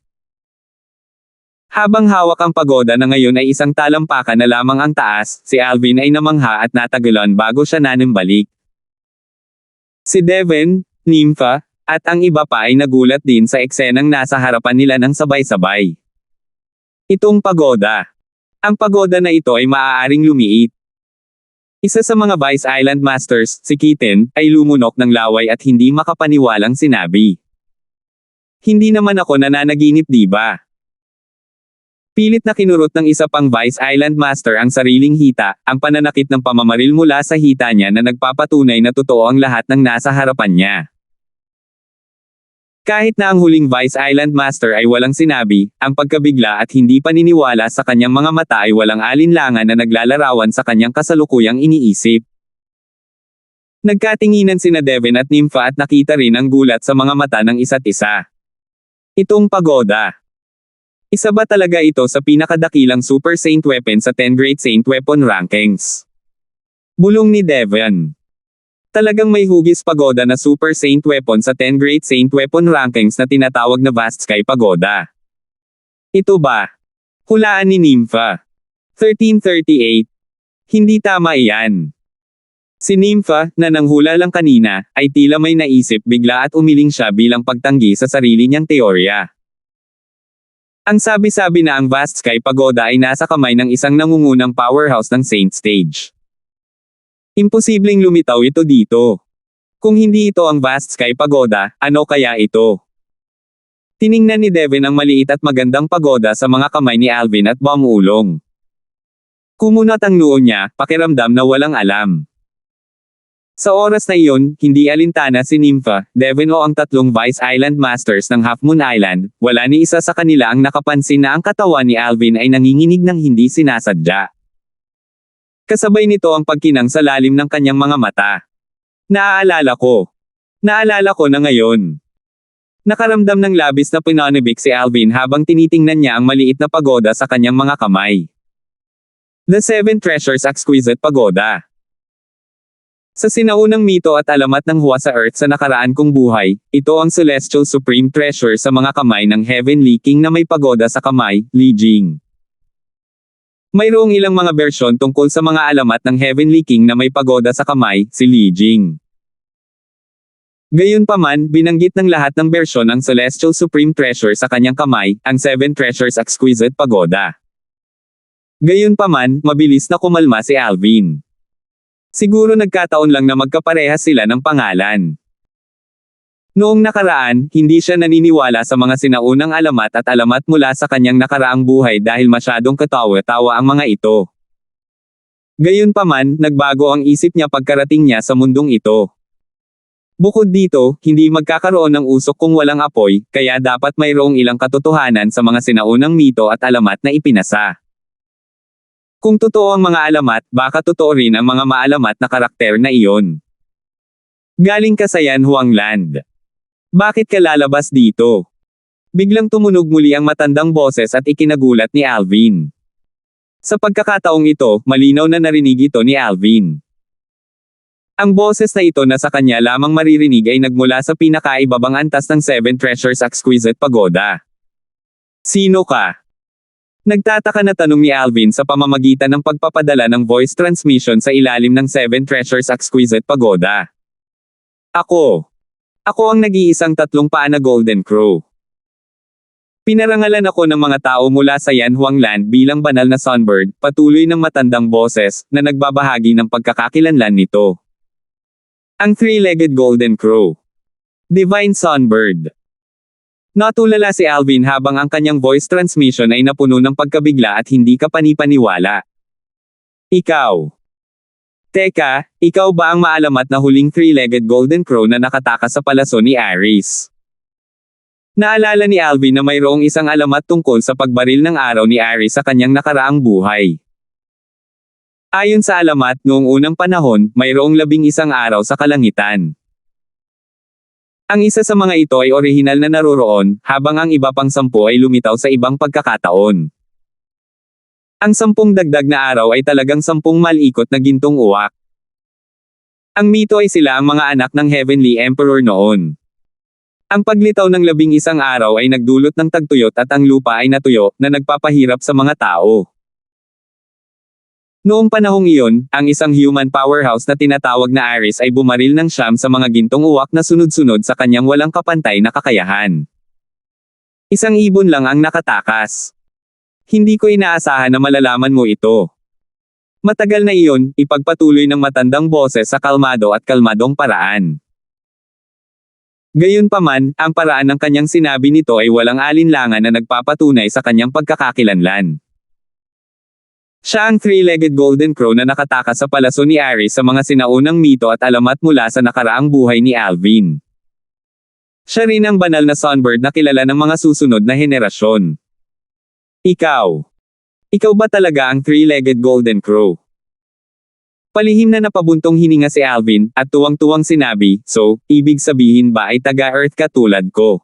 Habang hawak ang pagoda na ngayon ay isang talampakan na lamang ang taas, si Alvin ay namangha at natagalan bago siya nanimbalik. Si Devin, Nympha, at ang iba pa ay nagulat din sa eksenang nasa harapan nila ng sabay-sabay. Itong pagoda. Ang pagoda na ito ay maaaring lumiit. Isa sa mga Vice Island Masters, si Kitten, ay lumunok ng laway at hindi makapaniwalang sinabi. Hindi naman ako nananaginip, di ba? Pilit na kinurot ng isa pang Vice Island Master ang sariling hita, ang pananakit ng pamamaril mula sa hita niya na nagpapatunay na totoo ang lahat ng nasa harapan niya. Kahit na ang huling Vice Island Master ay walang sinabi, ang pagkabigla at hindi paniniwala sa kanyang mga mata ay walang alinlangan na naglalarawan sa kanyang kasalukuyang iniisip. Nagkatinginan sina Devin at Nympha at nakita rin ang gulat sa mga mata ng isa't isa. Itong pagoda. Isa ba talaga ito sa pinakadakilang Super Saint Weapon sa 10 Great Saint Weapon Rankings? Bulong ni Devin. Talagang may hugis pagoda na Super Saint Weapon sa 10 Great Saint Weapon Rankings na tinatawag na Vast Sky Pagoda. Ito ba? Hulaan ni Nympha. 1338. Hindi tama iyan. Si Nympha, na nanghula lang kanina, ay tila may naisip bigla at umiling siya bilang pagtanggi sa sarili niyang teorya. Ang sabi-sabi na ang Vast Sky Pagoda ay nasa kamay ng isang nangungunang powerhouse ng Saint Stage. Imposibleng lumitaw ito dito. Kung hindi ito ang Vast Sky Pagoda, ano kaya ito? Tiningnan ni Devin ang maliit at magandang pagoda sa mga kamay ni Alvin at bumulong. Kumunat ang noo niya, pakiramdam na walang alam. Sa oras na iyon, hindi alintana si Nympha, Devin o ang tatlong Vice Island Masters ng Half Moon Island, wala ni isa sa kanila ang nakapansin na ang katawan ni Alvin ay nanginginig ng hindi sinasadya. Kasabay nito ang pagkinang sa lalim ng kanyang mga mata. Naaalala ko na ngayon. Nakaramdam ng labis na pinanibik si Alvin habang tinitingnan niya ang maliit na pagoda sa kanyang mga kamay. The Seven Treasures Exquisite Pagoda. Sa sinaunang mito at alamat ng Hua sa Earth sa nakaraan kong buhay, ito ang Celestial Supreme Treasure sa mga kamay ng Heavenly King na may pagoda sa kamay, Li Jing. Mayroong ilang mga bersyon tungkol sa mga alamat ng Heavenly King na may pagoda sa kamay, si Li Jing. Gayunpaman, binanggit ng lahat ng bersyon ang Celestial Supreme Treasure sa kanyang kamay, ang Seven Treasures Exquisite Pagoda. Gayunpaman, mabilis na kumalma si Alvin. Siguro nagkataon lang na magkaparehas sila ng pangalan. Noong nakaraan, hindi siya naniniwala sa mga sinaunang alamat at alamat mula sa kanyang nakaraang buhay dahil masyadong katawa-tawa ang mga ito. Gayunpaman, nagbago ang isip niya pagkarating niya sa mundong ito. Bukod dito, hindi magkakaroon ng usok kung walang apoy, kaya dapat mayroong ilang katotohanan sa mga sinaunang mito at alamat na ipinasa. Kung totoo ang mga alamat, baka totoo rin ang mga maalamat na karakter na iyon. Galing ka sa Yan Huang Land. Bakit ka lalabas dito? Biglang tumunog muli ang matandang boses at ikinagulat ni Alvin. Sa pagkakataong ito, malinaw na narinig ito ni Alvin. Ang boses na ito na sa kanya lamang maririnig ay nagmula sa pinakaibabang antas ng Seven Treasures Exquisite Pagoda. Sino ka? Nagtataka na tanong ni Alvin sa pamamagitan ng pagpapadala ng voice transmission sa ilalim ng Seven Treasures Exquisite Pagoda. Ako ang nag-iisang tatlong paa na Golden Crow. Pinarangalan ako ng mga tao mula sa Yan Huang Land bilang banal na Sunbird, patuloy ng matandang boses, na nagbabahagi ng pagkakakilanlan nito. Ang three-legged Golden Crow. Divine Sunbird. Natulala si Alvin habang ang kanyang voice transmission ay napuno ng pagkabigla at hindi ka panipaniwala. Ikaw. Teka, ikaw ba ang maalamat na huling three-legged Golden Crow na nakatakas sa palaso ni Ares? Naalala ni Alvin na mayroong isang alamat tungkol sa pagbaril ng araw ni Ares sa kanyang nakaraang buhay. Ayon sa alamat, noong unang panahon, mayroong 11 araw sa kalangitan. Ang isa sa mga ito ay orihinal na naroroon, habang ang iba pang 10 ay lumitaw sa ibang pagkakataon. Ang 10 dagdag na araw ay talagang 10 malikot na gintong uwak. Ang mito ay sila ang mga anak ng Heavenly Emperor noon. Ang paglitaw ng 11 araw ay nagdulot ng tagtuyot at ang lupa ay natuyo, na nagpapahirap sa mga tao. Noong panahong iyon, ang isang human powerhouse na tinatawag na Ares ay bumaril ng 9 sa mga gintong uwak na sunod-sunod sa kanyang walang kapantay na kakayahan. Isang ibon lang ang nakatakas. Hindi ko inaasahan na malalaman mo ito. Matagal na iyon, ipagpatuloy ng matandang boses sa kalmado at kalmadong paraan. Gayunpaman, ang paraan ng kanyang sinabi nito ay walang alinlangan na nagpapatunay sa kanyang pagkakakilanlan. Siya ang three-legged golden crow na nakatakas sa palaso ni Ares sa mga sinaunang mito at alamat mula sa nakaraang buhay ni Alvin. Siya rin ang banal na sunbird na kilala ng mga susunod na henerasyon. Ikaw. Ikaw ba talaga ang three-legged golden crow? Palihim na napabuntong hininga si Alvin, at tuwang-tuwang sinabi, "So, ibig sabihin ba ay taga-Earth ka tulad ko?"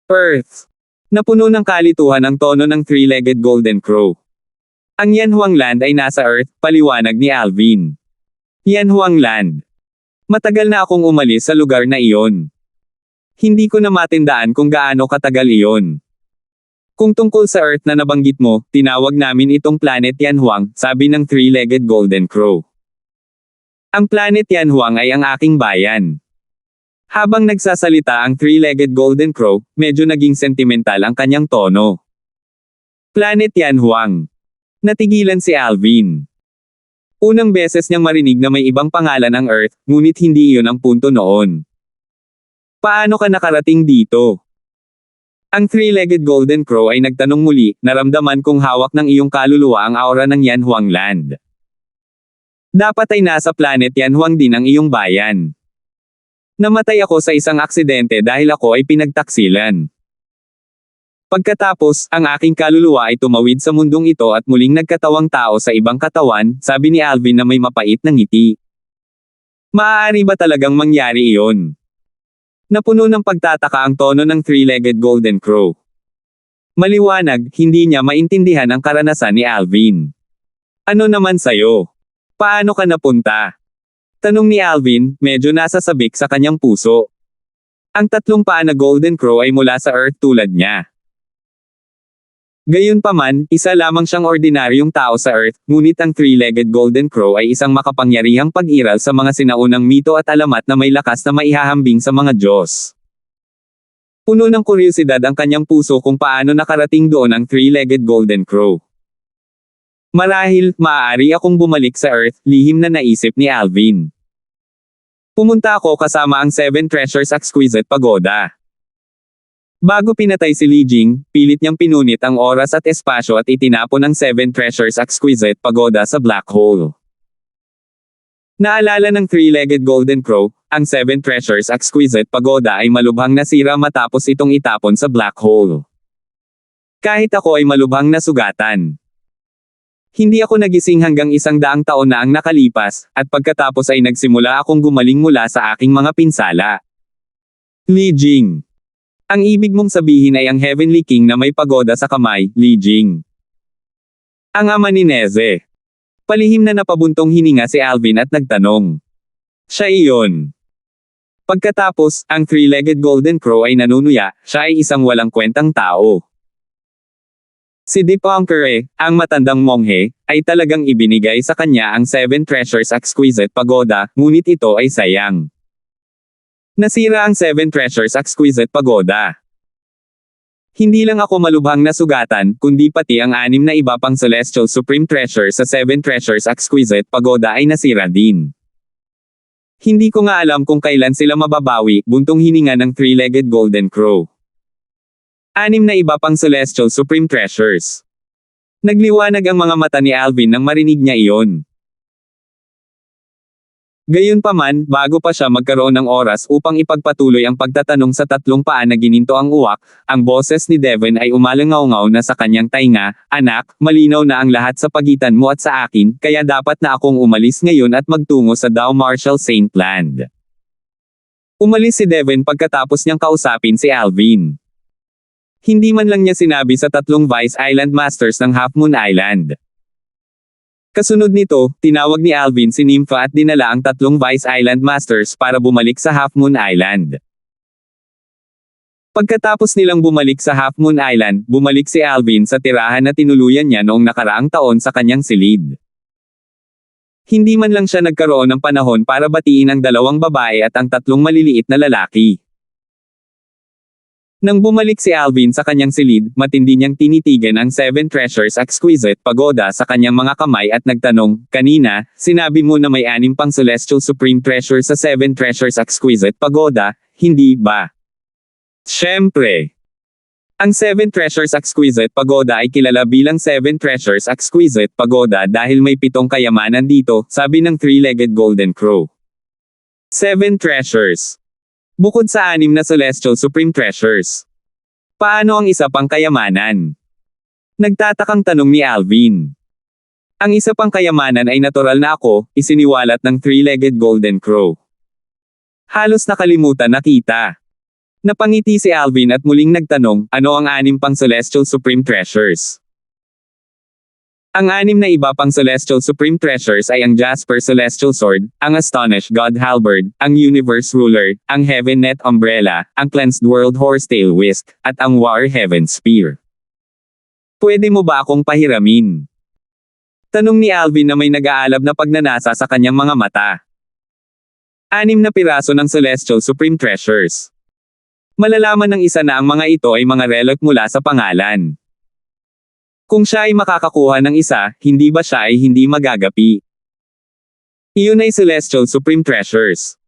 Earth. Napuno ng kalituhan ang tono ng three-legged golden crow. Ang Yanhuang Land ay nasa Earth, paliwanag ni Alvin. Yanhuang Land. Matagal na akong umalis sa lugar na iyon. Hindi ko na matindaan kung gaano katagal iyon. Kung tungkol sa Earth na nabanggit mo, tinawag namin itong Planet Yanhuang, sabi ng three-legged golden crow. Ang Planet Yanhuang ay ang aking bayan. Habang nagsasalita ang three-legged golden crow, medyo naging sentimental ang kanyang tono. Planet Yanhuang. Natigilan si Alvin. Unang beses niyang marinig na may ibang pangalan ang Earth, ngunit hindi iyon ang punto noon. Paano ka nakarating dito? Ang three-legged golden crow ay nagtanong muli, naramdaman kong hawak ng iyong kaluluwa ang aura ng Yanhuang Land. Dapat ay nasa Planet Yanhuang din ang iyong bayan. Namatay ako sa isang aksidente dahil ako ay pinagtaksilan. Pagkatapos, ang aking kaluluwa ay tumawid sa mundong ito at muling nagkatawang tao sa ibang katawan, sabi ni Alvin na may mapait na ngiti. Maaari ba talagang mangyari iyon? Napuno ng pagtataka ang tono ng three-legged golden crow. Maliwanag, hindi niya maintindihan ang karanasan ni Alvin. Ano naman sayo? Paano ka napunta? Tanong ni Alvin, medyo nasasabik sa kanyang puso. Ang tatlong paa na golden crow ay mula sa Earth tulad niya. Gayunpaman, isa lamang siyang ordinaryong tao sa Earth, ngunit ang three-legged golden crow ay isang makapangyarihang pag-iral sa mga sinaunang mito at alamat na may lakas na maihahambing sa mga Diyos. Puno ng kuryosidad ang kanyang puso kung paano nakarating doon ang three-legged golden crow. Marahil, maaari akong bumalik sa Earth, lihim na naisip ni Alvin. Pumunta ako kasama ang Seven Treasures Exquisite Pagoda. Bago pinatay si Li Jing, pilit niyang pinunit ang oras at espasyo at itinapon ang Seven Treasures Exquisite Pagoda sa black hole. Naalala ng three-legged golden crow, ang Seven Treasures Exquisite Pagoda ay malubhang nasira matapos itong itapon sa black hole. Kahit ako ay malubhang nasugatan. Hindi ako nagising hanggang 100 taon na ang nakalipas, at pagkatapos ay nagsimula akong gumaling mula sa aking mga pinsala. Li Jing. Ang ibig mong sabihin ay ang Heavenly King na may pagoda sa kamay, Li Jing. Ang ama ni Neze. Palihim na napabuntong hininga si Alvin at nagtanong. Siya iyon. Pagkatapos, ang three-legged golden crow ay nanunuya, siya ay isang walang kwentang tao. Si Dipankere, ang matandang monghe, ay talagang ibinigay sa kanya ang Seven Treasures Exquisite Pagoda, ngunit ito ay sayang. Nasira ang Seven Treasures Exquisite Pagoda. Hindi lang ako malubhang nasugatan, kundi pati ang 6 na iba pang Celestial Supreme Treasure sa Seven Treasures Exquisite Pagoda ay nasira din. Hindi ko nga alam kung kailan sila mababawi, buntong hininga ng three-legged golden crow. 6 na iba pang Celestial Supreme Treasures. Nagliwanag ang mga mata ni Alvin nang marinig niya iyon. Gayunpaman, bago pa siya magkaroon ng oras upang ipagpatuloy ang pagtatanong sa tatlong paa na gininto ang uwak, ang boses ni Devon ay umalangaw-ngaw na sa kanyang tainga, "Anak, malinaw na ang lahat sa pagitan mo at sa akin, kaya dapat na akong umalis ngayon at magtungo sa Dao Marshall Saint Land." Umalis si Devon pagkatapos niyang kausapin si Alvin. Hindi man lang niya sinabi sa tatlong Vice Island Masters ng Half Moon Island. Kasunod nito, tinawag ni Alvin si Nympha at dinala ang tatlong Vice Island Masters para bumalik sa Half Moon Island. Pagkatapos nilang bumalik sa Half Moon Island, bumalik si Alvin sa tirahan na tinuluyan niya noong nakaraang taon sa kanyang silid. Hindi man lang siya nagkaroon ng panahon para batiin ang 2 babae at ang 3 maliliit na lalaki. Nang bumalik si Alvin sa kanyang silid, matindi niyang tinitigan ang Seven Treasures Exquisite Pagoda sa kanyang mga kamay at nagtanong, "Kanina, sinabi mo na may 6 pang Celestial Supreme Treasure sa Seven Treasures Exquisite Pagoda, hindi ba?" Siyempre. Ang Seven Treasures Exquisite Pagoda ay kilala bilang Seven Treasures Exquisite Pagoda dahil may 7 kayamanan dito, sabi ng Three-Legged Golden Crow. 7 Treasures. Bukod sa 6 na Celestial Supreme Treasures. Paano ang isa pang kayamanan? Nagtatakang tanong ni Alvin. Ang isa pang kayamanan ay natural na ako, isiniwalat ng Three-Legged Golden Crow. Halos nakalimutan na kita. Napangiti si Alvin at muling nagtanong, ano ang 6 pang Celestial Supreme Treasures? Ang 6 na iba pang Celestial Supreme Treasures ay ang Jasper Celestial Sword, ang Astonished God Halberd, ang Universe Ruler, ang Heaven Net Umbrella, ang Cleansed World Horsetail Whisk, at ang War Heaven Spear. Pwede mo ba akong pahiramin? Tanong ni Alvin na may nag-aalab na pagnanasa sa kanyang mga mata. 6 na piraso ng Celestial Supreme Treasures. Malalaman ng isa na ang mga ito ay mga relic mula sa pangalan. Kung siya ay makakakuha ng isa, hindi ba siya ay hindi magagapi? Iyon ay Celestial Supreme Treasures.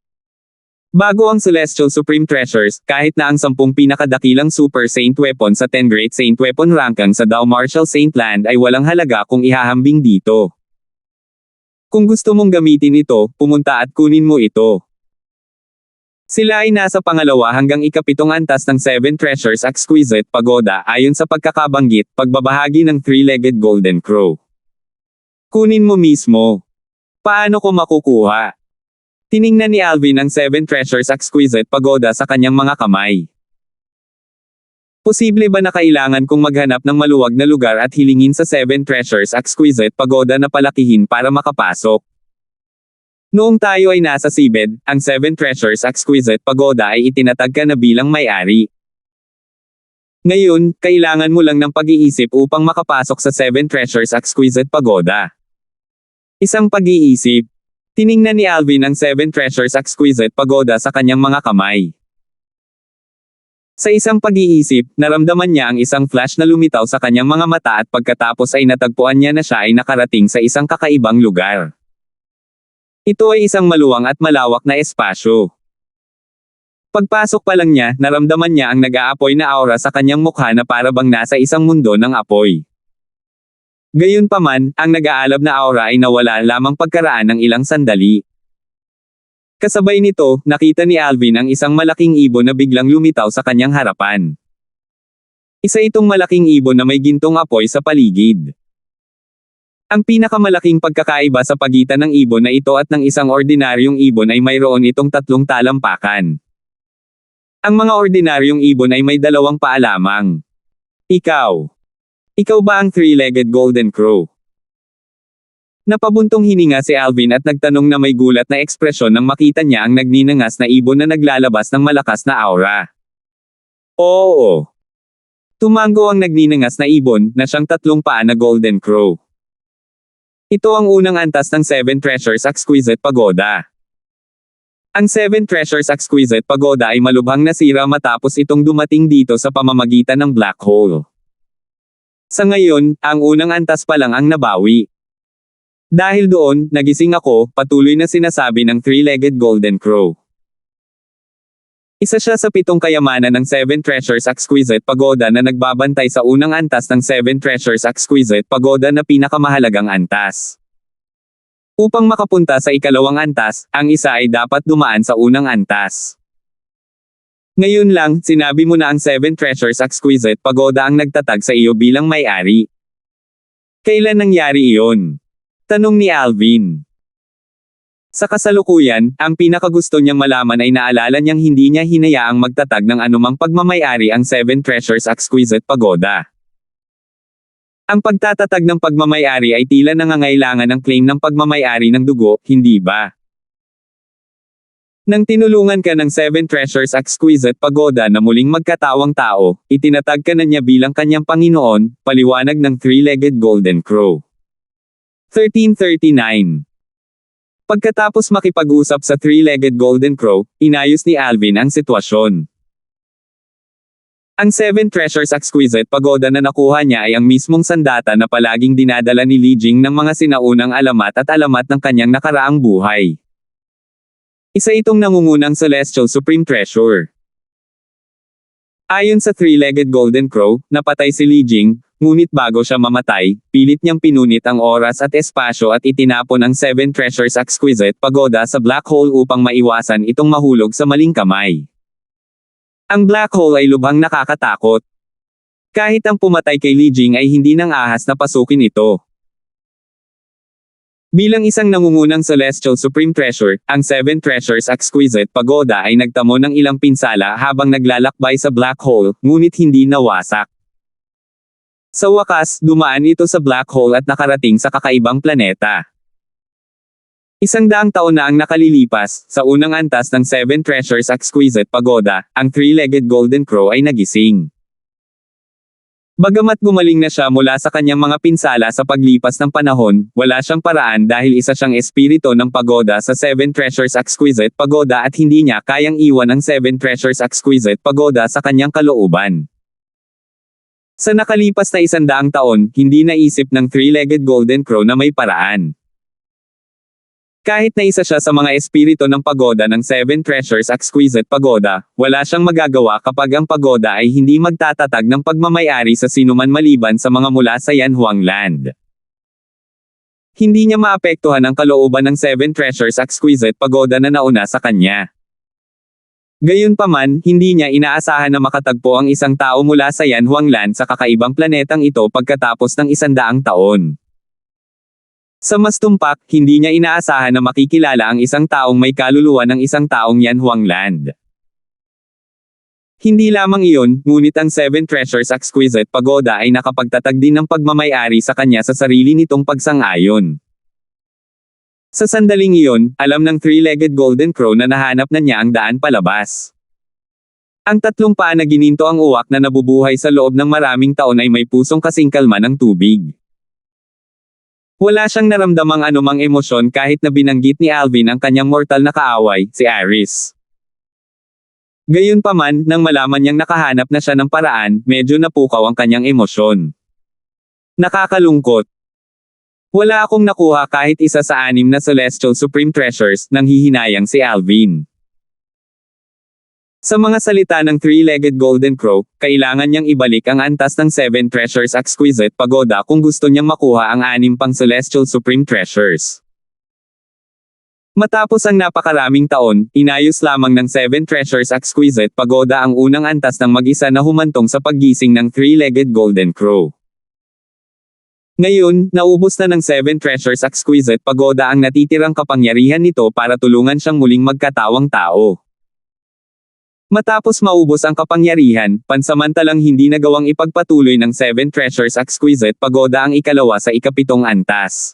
Bago ang Celestial Supreme Treasures, kahit na ang 10 pinakadakilang Super Saint Weapon sa 10 Great Saint Weapon ranking sa Dow Marshall Saint Land ay walang halaga kung ihahambing dito. Kung gusto mong gamitin ito, pumunta at kunin mo ito. Sila ay nasa pangalawa hanggang ikapitong antas ng Seven Treasures Exquisite Pagoda ayon sa pagkakabanggit, pagbabahagi ng Three-Legged Golden Crow. Kunin mo mismo. Paano ko makukuha? Tiningnan ni Alvin ang Seven Treasures Exquisite Pagoda sa kanyang mga kamay. Posible ba na kailangan kong maghanap ng maluwag na lugar at hilingin sa Seven Treasures Exquisite Pagoda na palakihin para makapasok? Noong tayo ay nasa seabed, ang Seven Treasures Exquisite Pagoda ay itinatag ka na bilang may-ari. Ngayon, kailangan mo lang ng pag-iisip upang makapasok sa Seven Treasures Exquisite Pagoda. Isang pag-iisip. Tiningnan ni Alvin ang Seven Treasures Exquisite Pagoda sa kanyang mga kamay. Sa isang pag-iisip, naramdaman niya ang isang flash na lumitaw sa kanyang mga mata at pagkatapos ay natagpuan niya na siya ay nakarating sa isang kakaibang lugar. Ito ay isang maluwang at malawak na espasyo. Pagpasok pa lang niya, naramdaman niya ang nag-aapoy na aura sa kanyang mukha na para bang nasa isang mundo ng apoy. Gayunpaman, ang nag-aalab na aura ay nawala lamang pagkaraan ng ilang sandali. Kasabay nito, nakita ni Alvin ang isang malaking ibon na biglang lumitaw sa kanyang harapan. Isa itong malaking ibon na may gintong apoy sa paligid. Ang pinakamalaking pagkakaiba sa pagitan ng ibon na ito at ng isang ordinaryong ibon ay mayroon itong 3 talampakan. Ang mga ordinaryong ibon ay may 2 paa lamang. Ikaw. Ikaw ba ang Three-Legged Golden Crow? Napabuntong hininga si Alvin at nagtanong na may gulat na ekspresyon nang makita niya ang nagninangas na ibon na naglalabas ng malakas na aura. Oo. Tumango ang nagninangas na ibon, na siyang 3 paa na Golden Crow. Ito ang unang antas ng Seven Treasures Exquisite Pagoda. Ang Seven Treasures Exquisite Pagoda ay malubhang nasira matapos itong dumating dito sa pamamagitan ng black hole. Sa ngayon, ang unang antas pa lang ang nabawi. Dahil doon, nagising ako, patuloy na sinasabi ng Three-Legged Golden Crow. Isa siya sa 7 kayamanan ng Seven Treasures Exquisite Pagoda na nagbabantay sa unang antas ng Seven Treasures Exquisite Pagoda na pinakamahalagang antas. Upang makapunta sa ikalawang antas, ang isa ay dapat dumaan sa unang antas. Ngayon lang, sinabi mo na ang Seven Treasures Exquisite Pagoda ang nagtatag sa iyo bilang may-ari. Kailan nangyari iyon? Tanong ni Alvin. Sa kasalukuyan, ang pinakagusto niyang malaman ay naalala niyang hindi niya hinayaang magtatag ng anumang pagmamay-ari ang Seven Treasures Exquisite Pagoda. Ang pagtatatag ng pagmamay-ari ay tila nangangailangan ng claim ng pagmamay-ari ng dugo, hindi ba? Nang tinulungan ka ng Seven Treasures Exquisite Pagoda na muling magkatawang tao, itinatag ka na niya bilang kanyang Panginoon, paliwanag ng Three-Legged Golden Crow. 1339. Pagkatapos makipag-usap sa Three-Legged Golden Crow, inayos ni Alvin ang sitwasyon. Ang Seven Treasures Exquisite Pagoda na nakuha niya ay ang mismong sandata na palaging dinadala ni Li Jing ng mga sinaunang alamat at alamat ng kanyang nakaraang buhay. Isa itong nangungunang Celestial Supreme Treasure. Ayon sa Three-Legged Golden Crow, napatay si Li Jing, ngunit bago siya mamatay, pilit niyang pinunit ang oras at espasyo at itinapon ang Seven Treasures Exquisite Pagoda sa black hole upang maiwasan itong mahulog sa maling kamay. Ang black hole ay lubhang nakakatakot. Kahit ang pumatay kay Li Jing ay hindi nang ahas na pasukin ito. Bilang isang nangungunang Celestial Supreme Treasure, ang Seven Treasures Exquisite Pagoda ay nagtamo ng ilang pinsala habang naglalakbay sa black hole, ngunit hindi nawasak. Sa wakas, dumaan ito sa black hole at nakarating sa kakaibang planeta. 100 taon na ang nakalilipas, sa unang antas ng Seven Treasures Exquisite Pagoda, ang Three-Legged Golden Crow ay nagising. Bagamat gumaling na siya mula sa kanyang mga pinsala sa paglipas ng panahon, wala siyang paraan dahil isa siyang espiritu ng pagoda sa Seven Treasures Exquisite Pagoda at hindi niya kayang iwan ang Seven Treasures Exquisite Pagoda sa kanyang kalooban. Sa nakalipas na 100 taon, hindi naisip ng Three-Legged Golden Crow na may paraan. Kahit na isa siya sa mga espiritu ng pagoda ng Seven Treasures Exquisite Pagoda, wala siyang magagawa kapag ang pagoda ay hindi magtatatag ng pagmamayari sa sinuman maliban sa mga mula sa Yanhuang Land. Hindi niya maapektuhan ang kalooban ng Seven Treasures Exquisite Pagoda na nauna sa kanya. Gayunpaman, hindi niya inaasahan na makatagpo ang isang tao mula sa Yanhuang Land sa kakaibang planetang ito pagkatapos ng 100 taon. Sa mas tumpak, hindi niya inaasahan na makikilala ang isang taong may kaluluwa ng isang taong Yanhuang Land. Hindi lamang iyon, ngunit ang Seven Treasures Exquisite Pagoda ay nakapagtatag din ng pagmamayari sa kanya sa sarili nitong pagsang-ayon. Sa sandaling iyon, alam ng Three-Legged Golden Crow na nahanap na niya ang daan palabas. Ang 3 paa na gininto ang uwak na nabubuhay sa loob ng maraming taon ay may pusong kasing kalma ng tubig. Wala siyang naramdamang anumang emosyon kahit na binanggit ni Alvin ang kanyang mortal na kaaway, si Aris. Gayunpaman, nang malaman niyang nakahanap na siya ng paraan, medyo napukaw ang kanyang emosyon. Nakakalungkot. Wala akong nakuha kahit isa sa 6 na Celestial Supreme Treasures, nang hihinayang si Alvin. Sa mga salita ng Three-Legged Golden Crow, kailangan niyang ibalik ang antas ng Seven Treasures Exquisite Pagoda kung gusto niyang makuha ang 6 pang Celestial Supreme Treasures. Matapos ang napakaraming taon, inayos lamang ng Seven Treasures Exquisite Pagoda ang unang antas ng mag-isa na humantong sa paggising ng Three-Legged Golden Crow. Ngayon, naubos na ng Seven Treasures Exquisite Pagoda ang natitirang kapangyarihan nito para tulungan siyang muling magkatawang tao. Matapos maubos ang kapangyarihan, pansamantalang hindi nagawang ipagpatuloy ng Seven Treasures Exquisite Pagoda ang ikalawa sa ikapitong antas.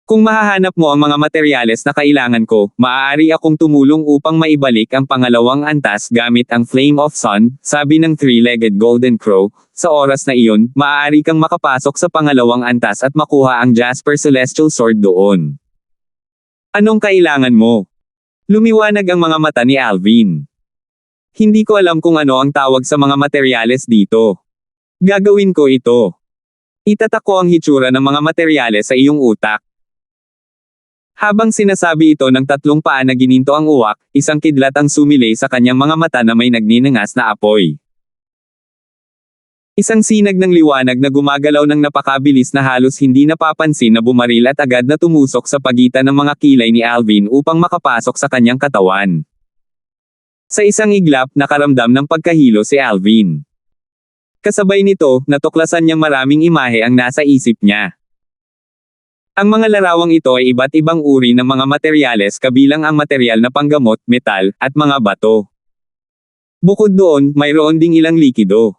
Kung mahahanap mo ang mga materyales na kailangan ko, maaari akong tumulong upang maibalik ang pangalawang antas gamit ang Flame of Sun, sabi ng Three-Legged Golden Crow. Sa oras na iyon, maaari kang makapasok sa pangalawang antas at makuha ang Jasper Celestial Sword doon. Anong kailangan mo? Lumiwanag ang mga mata ni Alvin. Hindi ko alam kung ano ang tawag sa mga materyales dito. Gagawin ko ito. Itatak ko ang hitsura ng mga materyales sa iyong utak. Habang sinasabi ito ng 3 paa na gininto ang uwak, isang kidlat ang sumilay sa kanyang mga mata na may nagninangas na apoy. Isang sinag ng liwanag na gumagalaw ng napakabilis na halos hindi napapansin na bumaril at agad na tumusok sa pagitan ng mga kilay ni Alvin upang makapasok sa kanyang katawan. Sa isang iglap, nakaramdam ng pagkahilo si Alvin. Kasabay nito, natuklasan niyang maraming imahe ang nasa isip niya. Ang mga larawang ito ay iba't ibang uri ng mga materyales kabilang ang materyal na panggamot, metal, at mga bato. Bukod doon, mayroon ding ilang likido.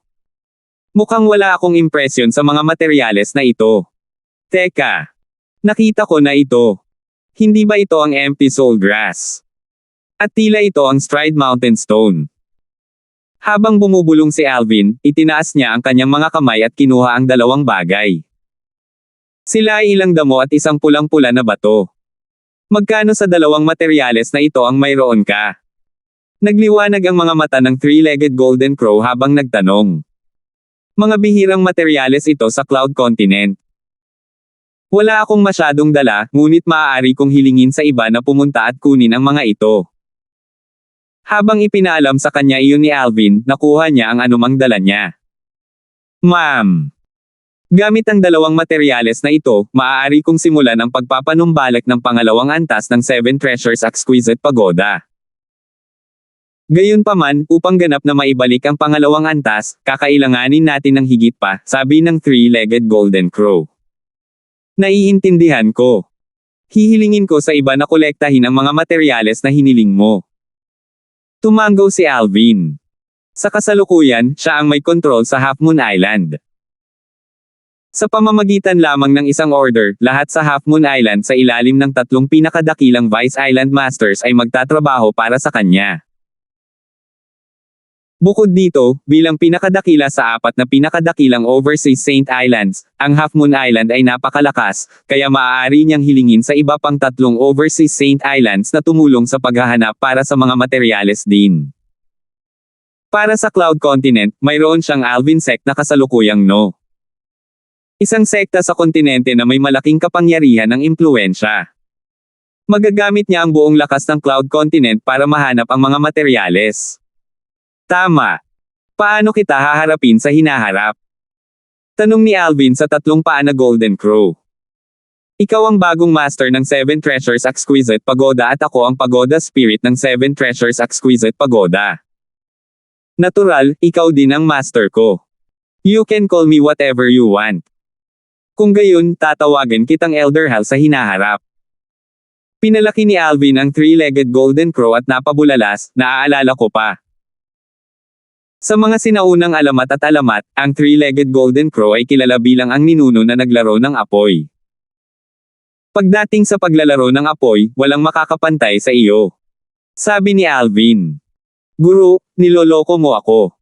Mukhang wala akong impresyon sa mga materyales na ito. Teka. Nakita ko na ito. Hindi ba ito ang Empty Soul Grass? At tila ito ang Stride Mountain Stone. Habang bumubulong si Alvin, itinaas niya ang kanyang mga kamay at kinuha ang 2 bagay. Sila ay ilang damo at isang pulang-pula na bato. Magkano sa 2 materyales na ito ang mayroon ka? Nagliwanag ang mga mata ng three-legged golden crow habang nagtanong. Mga bihirang materyales ito sa Cloud Continent. Wala akong masyadong dala, ngunit maaari kong hilingin sa iba na pumunta at kunin ang mga ito. Habang ipinaalam sa kanya iyon ni Alvin, nakuha niya ang anumang dala niya. Ma'am. Gamit ang dalawang materyales na ito, maaari kong simulan ang pagpapanumbalik ng pangalawang antas ng Seven Treasures Exquisite Pagoda. Gayunpaman, upang ganap na maibalik ang pangalawang antas, kakailanganin natin ng higit pa, sabi ng three-legged golden crow. Naiintindihan ko. Hihilingin ko sa iba na kolektahin ang mga materyales na hiniling mo. Tumanggaw si Alvin. Sa kasalukuyan, siya ang may kontrol sa Half Moon Island. Sa pamamagitan lamang ng isang order, lahat sa Half Moon Island sa ilalim ng tatlong pinakadakilang Vice Island Masters ay magtatrabaho para sa kanya. Bukod dito, bilang pinakadakila sa apat na pinakadakilang overseas Saint Islands, ang Half Moon Island ay napakalakas, kaya maaari niyang hilingin sa iba pang tatlong overseas Saint Islands na tumulong sa paghahanap para sa mga materyales din. Para sa Cloud Continent, mayroon siyang Alvin Sect na kasalukuyang no. Isang sekta sa kontinente na may malaking kapangyarihan ng impluwensya. Magagamit niya ang buong lakas ng Cloud Continent para mahanap ang mga materyales. Tama. Paano kita haharapin sa hinaharap? Tanong ni Alvin sa tatlong paa na golden crow. Ikaw ang bagong master ng Seven Treasures Exquisite Pagoda at ako ang Pagoda Spirit ng Seven Treasures Exquisite Pagoda. Natural, ikaw din ang master ko. You can call me whatever you want. Kung gayon, tatawagan kitang Elder Hal sa hinaharap. Pinalaki ni Alvin ang three-legged golden crow at napabulalas, naaalala ko pa. Sa mga sinaunang alamat, ang three-legged golden crow ay kilala bilang ang ninuno na naglaro ng apoy. Pagdating sa paglalaro ng apoy, walang makakapantay sa iyo. Sabi ni Alvin. Guru, niloloko mo ako.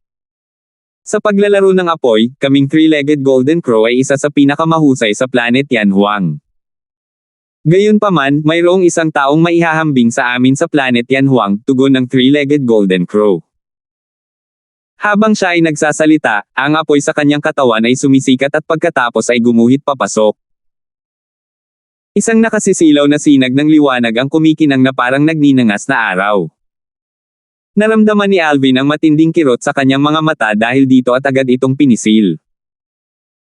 Sa paglalaro ng apoy, kaming three-legged golden crow ay isa sa pinakamahusay sa planet Yanhuang. Gayunpaman, mayroong isang taong maihahambing sa amin sa planet Yanhuang, tugon ng three-legged golden crow. Habang siya ay nagsasalita, ang apoy sa kanyang katawan ay sumisikat at pagkatapos ay gumuhit papasok. Isang nakasisilaw na sinag ng liwanag ang kumikinang na parang nagninangas na araw. Naramdaman ni Alvin ang matinding kirot sa kanyang mga mata dahil dito at agad itong pinisil.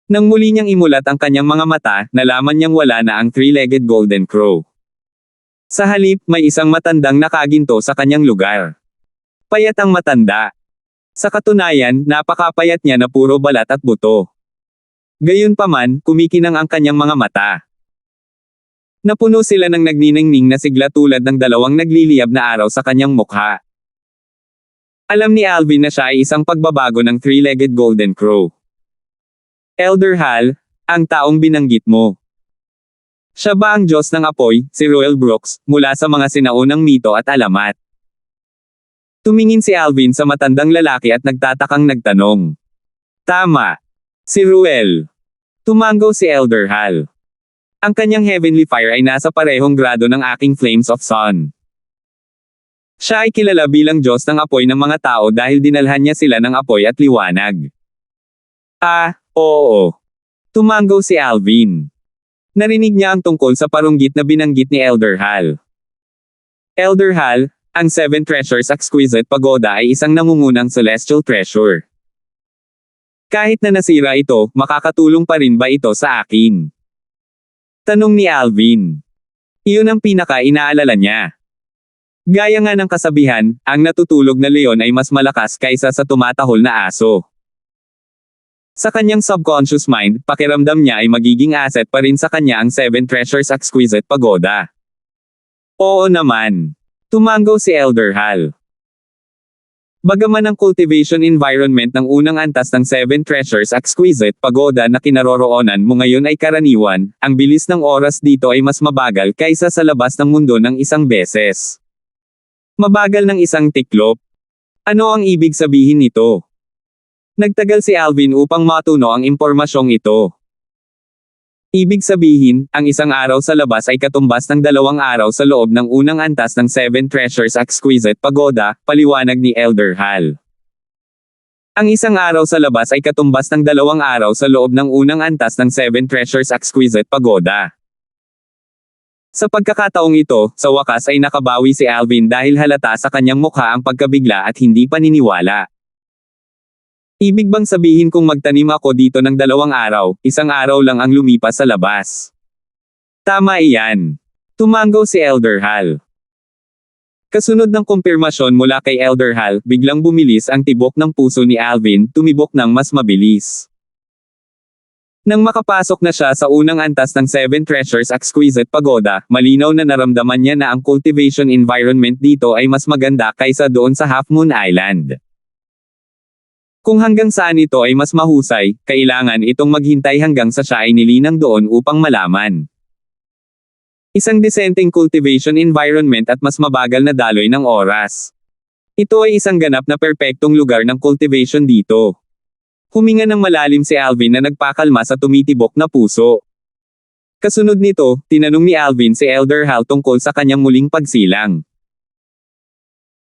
Nang muli niyang imulat ang kanyang mga mata, nalaman niyang wala na ang three-legged golden crow. Sa halip, may isang matandang nakaginto sa kanyang lugar. Payat ang matanda. Sa katunayan, napakapayat niya na puro balat at buto. Gayunpaman, kumikinang ang kanyang mga mata. Napuno sila ng nagniningning na sigla tulad ng dalawang nagliliyab na araw sa kanyang mukha. Alam ni Alvin na siya ay isang pagbabago ng three-legged golden crow. Elder Hal, ang taong binanggit mo. Siya ba ang Diyos ng apoy, si Royal Brooks, mula sa mga sinaunang mito at alamat? Tumingin si Alvin sa matandang lalaki at nagtatakang nagtanong. Tama. Si Ruel. Tumanggaw si Elder Hal. Ang kanyang heavenly fire ay nasa parehong grado ng aking flames of sun. Siya ay kilala bilang Diyos ng apoy ng mga tao dahil dinalhan niya sila ng apoy at liwanag. Ah, oo. Tumanggaw si Alvin. Narinig niya ang tungkol sa parunggit na binanggit ni Elder Hal. Elder Hal, ang Seven Treasures Exquisite Pagoda ay isang nangungunang celestial treasure. Kahit na nasira ito, makakatulong pa rin ba ito sa akin? Tanong ni Alvin. Iyon ang pinaka-inaalala niya. Gaya nga ng kasabihan, ang natutulog na leon ay mas malakas kaysa sa tumatahol na aso. Sa kanyang subconscious mind, pakiramdam niya ay magiging asset pa rin sa kanya ang Seven Treasures Exquisite Pagoda. Oo naman. Tumanggaw si Elder Hal. Bagaman ang cultivation environment ng unang antas ng Seven Treasures Exquisite Pagoda na kinaroroonan mo ngayon ay karaniwan, ang bilis ng oras dito ay mas mabagal kaysa sa labas ng mundo ng isang beses. Mabagal ng isang tiklop. Ano ang ibig sabihin nito? Nagtagal si Alvin upang matuno ang impormasyong ito. Ibig sabihin, ang isang araw sa labas ay katumbas ng 2 araw sa loob ng unang antas ng Seven Treasures Exquisite Pagoda, paliwanag ni Elder Hal. Ang isang araw sa labas ay katumbas ng 2 araw sa loob ng unang antas ng Seven Treasures Exquisite Pagoda. Sa pagkakataong ito, sa wakas ay nakabawi si Alvin dahil halata sa kanyang mukha ang pagkabigla at hindi paniniwala. Ibig bang sabihin kung magtanim ako dito ng 2 araw, 1 araw lang ang lumipas sa labas? Tama iyan. Tumango si Elder Hal. Kasunod ng kumpirmasyon mula kay Elder Hal, biglang bumilis ang tibok ng puso ni Alvin, tumibok ng mas mabilis. Nang makapasok na siya sa unang antas ng Seven Treasures Exquisite Pagoda, malinaw na naramdaman niya na ang cultivation environment dito ay mas maganda kaysa doon sa Half Moon Island. Kung hanggang saan ito ay mas mahusay, kailangan itong maghintay hanggang sa siya ay nilinang doon upang malaman. Isang disenteng cultivation environment at mas mabagal na daloy ng oras. Ito ay isang ganap na perpektong lugar ng cultivation dito. Huminga ng malalim si Alvin na nagpakalma sa tumitibok na puso. Kasunod nito, tinanong ni Alvin si Elder Hal tungkol sa kanyang muling pagsilang.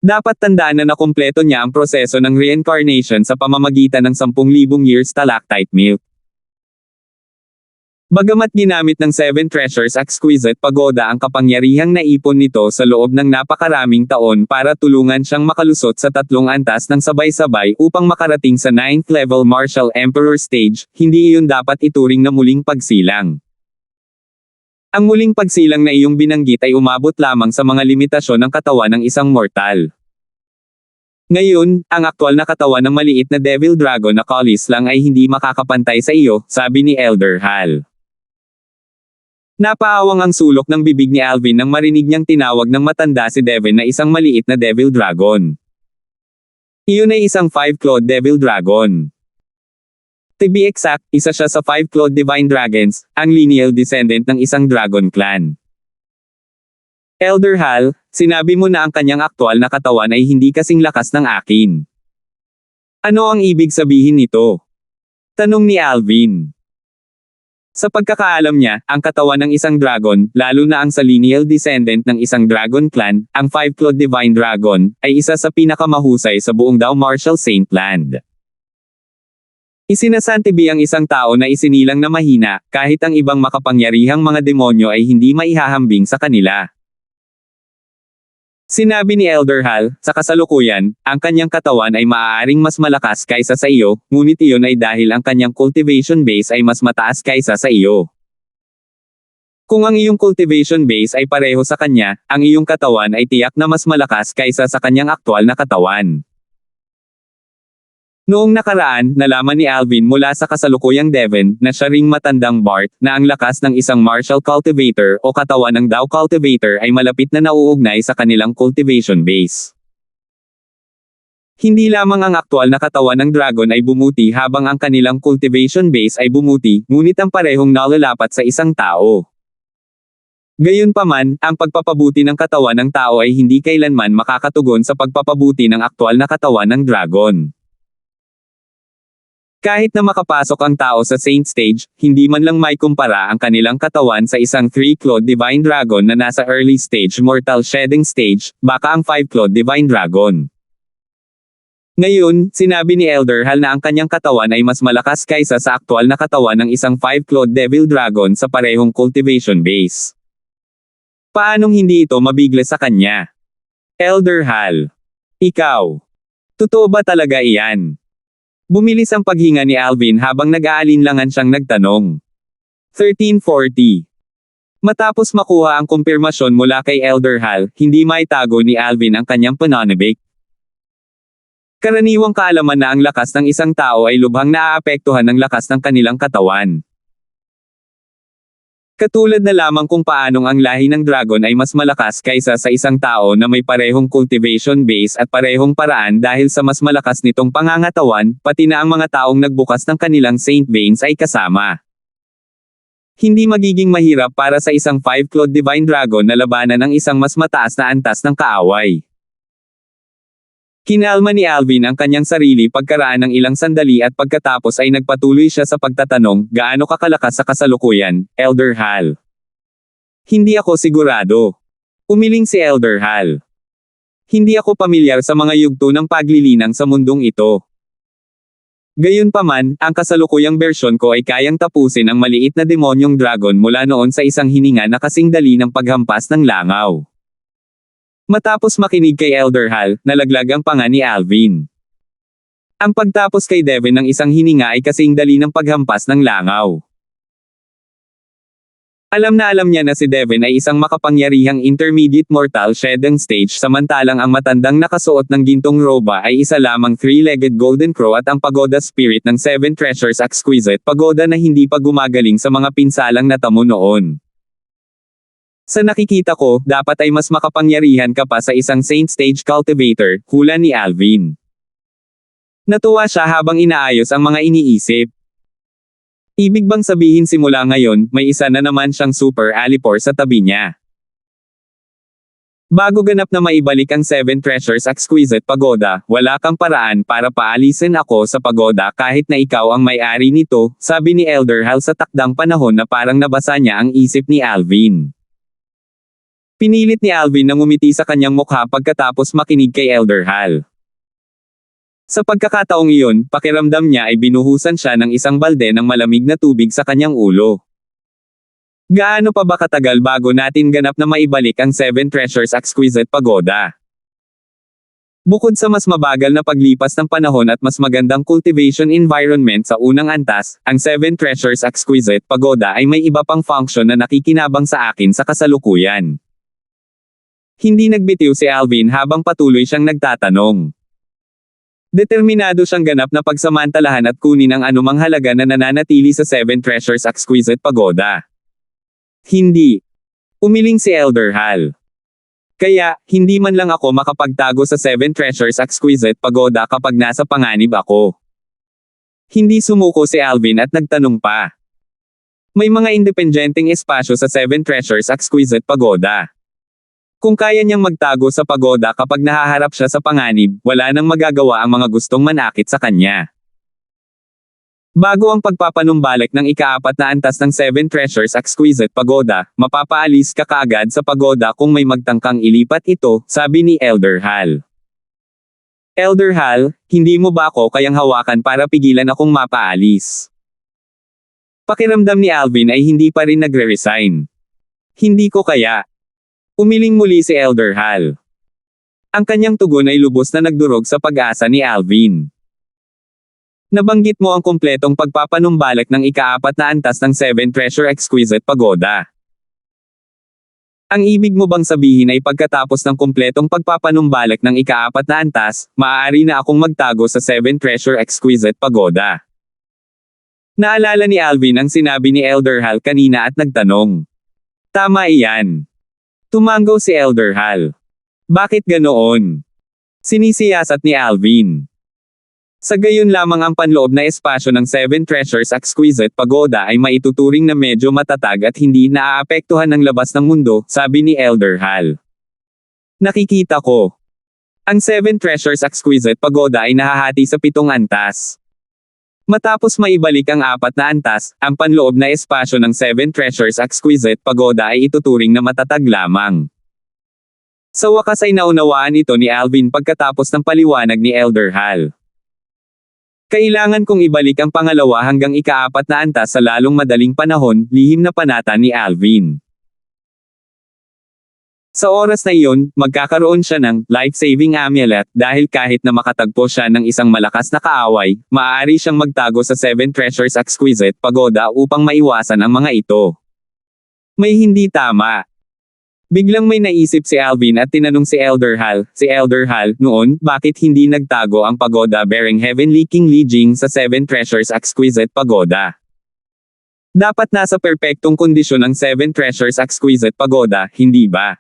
Dapat tandaan na nakumpleto niya ang proseso ng reincarnation sa pamamagitan ng 10,000 years stalactite milk. Bagamat ginamit ng Seven Treasures Exquisite Pagoda ang kapangyarihang naipon nito sa loob ng napakaraming taon para tulungan siyang makalusot sa 3 antas ng sabay-sabay upang makarating sa 9th level Martial Emperor stage, hindi iyon dapat ituring na muling pagsilang. Ang muling pagsilang na iyong binanggit ay umabot lamang sa mga limitasyon ng katawan ng isang mortal. Ngayon, ang aktwal na katawan ng maliit na Devil Dragon na Collis lang ay hindi makakapantay sa iyo, sabi ni Elder Hal. Napaawang ang sulok ng bibig ni Alvin nang marinig niyang tinawag ng matanda si Devin na isang maliit na Devil Dragon. Iyon ay isang 5-clawed Devil Dragon. To be exact, isa siya sa 5-clawed Divine Dragons, ang lineal descendant ng isang dragon clan. Elder Hal, sinabi mo na ang kanyang aktwal na katawan ay hindi kasing lakas ng akin. Ano ang ibig sabihin nito? Tanong ni Alvin. Sa pagkakaalam niya, ang katawan ng isang dragon, lalo na ang sa lineal descendant ng isang dragon clan, ang 5-clawed Divine Dragon, ay isa sa pinakamahusay sa buong Dao Martial Saint Land. Isinasantibi ang isang tao na isinilang na mahina, kahit ang ibang makapangyarihang mga demonyo ay hindi maihahambing sa kanila. Sinabi ni Elder Hal, sa kasalukuyan, ang kanyang katawan ay maaaring mas malakas kaysa sa iyo, ngunit iyon ay dahil ang kanyang cultivation base ay mas mataas kaysa sa iyo. Kung ang iyong cultivation base ay pareho sa kanya, ang iyong katawan ay tiyak na mas malakas kaysa sa kanyang aktwal na katawan. Noong nakaraan, nalaman ni Alvin mula sa kasalukuyang Devin, na siya ring matandang Bart, na ang lakas ng isang martial cultivator o katawan ng Dao cultivator ay malapit na nauugnay sa kanilang cultivation base. Hindi lamang ang aktwal na katawan ng dragon ay bumuti habang ang kanilang cultivation base ay bumuti, ngunit ang parehong nalalapat sa isang tao. Gayunpaman, ang pagpapabuti ng katawan ng tao ay hindi kailanman makakatugon sa pagpapabuti ng aktwal na katawan ng dragon. Kahit na makapasok ang tao sa Saint Stage, hindi man lang may kumpara ang kanilang katawan sa isang 3-clawed Divine Dragon na nasa early stage Mortal Shedding Stage, baka ang 5-clawed Divine Dragon. Ngayon, sinabi ni Elder Hal na ang kanyang katawan ay mas malakas kaysa sa aktwal na katawan ng isang 5-clawed Devil Dragon sa parehong cultivation base. Paanong hindi ito mabigla sa kanya? Elder Hal. Ikaw. Totoo ba talaga iyan? Bumilis ang paghinga ni Alvin habang nag-aalinlangan siyang nagtanong. 1340. Matapos makuha ang kumpirmasyon mula kay Elder Hal, hindi maitago ni Alvin ang kanyang pananabik. Karaniwang kaalaman na ang lakas ng isang tao ay lubhang naaapektuhan ng lakas ng kanilang katawan. Katulad na lamang kung paanong ang lahi ng dragon ay mas malakas kaysa sa isang tao na may parehong cultivation base at parehong paraan dahil sa mas malakas nitong pangangatawan, pati na ang mga taong nagbukas ng kanilang Saint Veins ay kasama. Hindi magiging mahirap para sa isang 5-clawed Divine Dragon na labanan ang isang mas mataas na antas ng kaaway. Kinalma ni Alvin ang kanyang sarili pagkaraan ng ilang sandali at pagkatapos ay nagpatuloy siya sa pagtatanong, gaano ka kalakas sa kasalukuyan, Elder Hal? Hindi ako sigurado. Umiling si Elder Hal. Hindi ako pamilyar sa mga yugto ng paglilinang sa mundong ito. Gayunpaman, ang kasalukuyang bersyon ko ay kayang tapusin ang maliit na demonyong dragon mula noon sa isang hininga na kasing dali ng paghampas ng langaw. Matapos makinig kay Elder Hal, nalaglag ang panga ni Alvin. Ang pagtapos kay Devin ng isang hininga ay kasing dali ng paghampas ng langaw. Alam niya na si Devin ay isang makapangyarihang intermediate mortal shedding stage samantalang ang matandang nakasuot ng gintong roba ay isa lamang three-legged golden crow at ang pagoda spirit ng Seven Treasures Exquisite pagoda na hindi pa gumagaling sa mga pinsalang natamo noon. Sa nakikita ko, dapat ay mas makapangyarihan ka pa sa isang Saint Stage Cultivator, hula ni Alvin. Natuwa siya habang inaayos ang mga iniisip. Ibig bang sabihin simula ngayon, may isa na naman siyang Super Alipor sa tabi niya. Bago ganap na maibalik ang Seven Treasures Exquisite Pagoda, wala kang paraan para paalisin ako sa pagoda kahit na ikaw ang may-ari nito, sabi ni Elder Hal sa takdang panahon na parang nabasa niya ang isip ni Alvin. Pinilit ni Alvin na ngumiti sa kanyang mukha pagkatapos makinig kay Elder Hal. Sa pagkakataong iyon, pakiramdam niya ay binuhusan siya ng isang balde ng malamig na tubig sa kanyang ulo. Gaano pa ba katagal bago natin ganap na maibalik ang Seven Treasures Exquisite Pagoda? Bukod sa mas mabagal na paglipas ng panahon at mas magandang cultivation environment sa unang antas, ang Seven Treasures Exquisite Pagoda ay may iba pang function na nakikinabang sa akin sa kasalukuyan. Hindi nagbitiw si Alvin habang patuloy siyang nagtatanong. Determinado siyang ganap na pagsamantalahan at kunin ang anumang halaga na nananatili sa Seven Treasures Exquisite Pagoda. Hindi. Umiling si Elder Hal. Kaya, hindi man lang ako makapagtago sa Seven Treasures Exquisite Pagoda kapag nasa panganib ako. Hindi sumuko si Alvin at nagtanong pa. May mga independenteng espasyo sa Seven Treasures Exquisite Pagoda. Kung kaya niyang magtago sa pagoda kapag nahaharap siya sa panganib, wala nang magagawa ang mga gustong manakit sa kanya. Bago ang pagpapanumbalik ng ika-4 na antas ng Seven Treasures Exquisite Pagoda, mapapaalis ka kaagad sa pagoda kung may magtangkang ilipat ito, sabi ni Elder Hal. Elder Hal, hindi mo ba ako kayang hawakan para pigilan akong mapaalis? Pakiramdam ni Alvin ay hindi pa rin nagre-resign. Hindi ko kaya. Umiling muli si Elder Hal. Ang kanyang tugon ay lubos na nagdurog sa pag-asa ni Alvin. Nabanggit mo ang kumpletong pagpapanumbalik ng ika-4 na antas ng Seven Treasure Exquisite Pagoda. Ang ibig mo bang sabihin ay pagkatapos ng kumpletong pagpapanumbalik ng ika-4 na antas, maaari na akong magtago sa Seven Treasure Exquisite Pagoda? Naalala ni Alvin ang sinabi ni Elder Hal kanina at nagtanong. Tama iyan. Tumango si Elder Hal. Bakit ganoon? Sinisiyasat ni Alvin. Sa gayon lamang ang panloob na espasyo ng Seven Treasures Exquisite Pagoda ay maituturing na medyo matatag at hindi naaapektuhan ng labas ng mundo, sabi ni Elder Hal. Nakikita ko. Ang Seven Treasures Exquisite Pagoda ay nahahati sa 7 antas. Matapos maibalik ang 4 na antas, ang panloob na espasyo ng Seven Treasures Exquisite Pagoda ay ituturing na matatag lamang. Sa wakas ay naunawaan ito ni Alvin pagkatapos ng paliwanag ni Elder Hal. Kailangan kong ibalik ang pangalawa hanggang ika-4 na antas sa lalong madaling panahon, lihim na panata ni Alvin. Sa oras na iyon, magkakaroon siya ng life-saving amulet dahil kahit na makatagpo siya ng isang malakas na kaaway, maaari siyang magtago sa Seven Treasures Exquisite Pagoda upang maiwasan ang mga ito. May hindi tama. Biglang may naisip si Alvin at tinanong si Elder Hal, noon, bakit hindi nagtago ang pagoda bearing Heavenly King Li Jing sa Seven Treasures Exquisite Pagoda? Dapat nasa perpektong kondisyon ang Seven Treasures Exquisite Pagoda, hindi ba?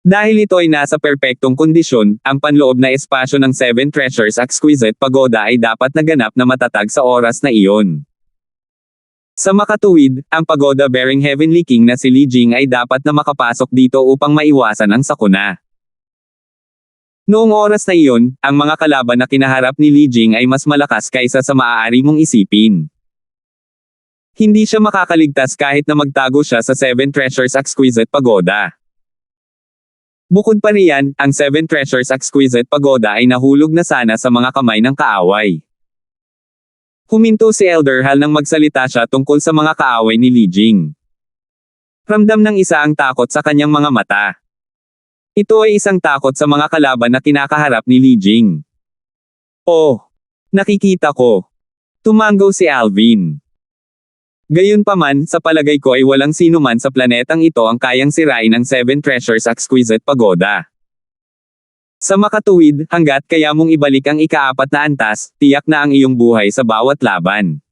Dahil ito ay nasa perpektong kondisyon, ang panloob na espasyo ng Seven Treasures Exquisite Pagoda ay dapat naganap na matatag sa oras na iyon. Sa makatuwid, ang pagoda bearing Heavenly King na si Li Jing ay dapat na makapasok dito upang maiwasan ang sakuna. Noong oras na iyon, ang mga kalaban na kinaharap ni Li Jing ay mas malakas kaysa sa maaari mong isipin. Hindi siya makakaligtas kahit na magtago siya sa Seven Treasures Exquisite Pagoda. Bukod pa riyan, ang Seven Treasures Exquisite Pagoda ay nahulog na sana sa mga kamay ng kaaway. Huminto si Elder Hal nang magsalita siya tungkol sa mga kaaway ni Li Jing. Ramdam ng isa ang takot sa kanyang mga mata. Ito ay isang takot sa mga kalaban na kinakaharap ni Li Jing. Oh! Nakikita ko. Tumanggaw si Alvin. Gayunpaman, sa palagay ko ay walang sino man sa planetang ito ang kayang sirain ang Seven Treasures Exquisite Pagoda. Sa makatuwid, hanggat kaya mong ibalik ang ika-4 na antas, tiyak na ang iyong buhay sa bawat laban.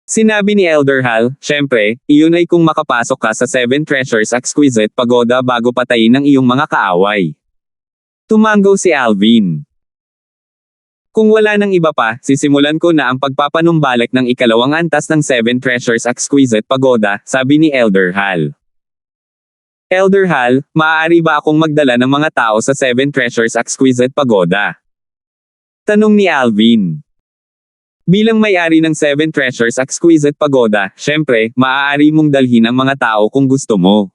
Sinabi ni Elder Hal, syempre, iyon ay kung makapasok ka sa Seven Treasures Exquisite Pagoda bago patayin ang iyong mga kaaway. Tumanggaw si Alvin. Kung wala nang iba pa, sisimulan ko na ang pagpapanumbalik ng ikalawang antas ng Seven Treasures Exquisite Pagoda, sabi ni Elder Hal. Elder Hal, maaari ba akong magdala ng mga tao sa Seven Treasures Exquisite Pagoda? Tanong ni Alvin. Bilang may-ari ng Seven Treasures Exquisite Pagoda, syempre, maaari mong dalhin ang mga tao kung gusto mo.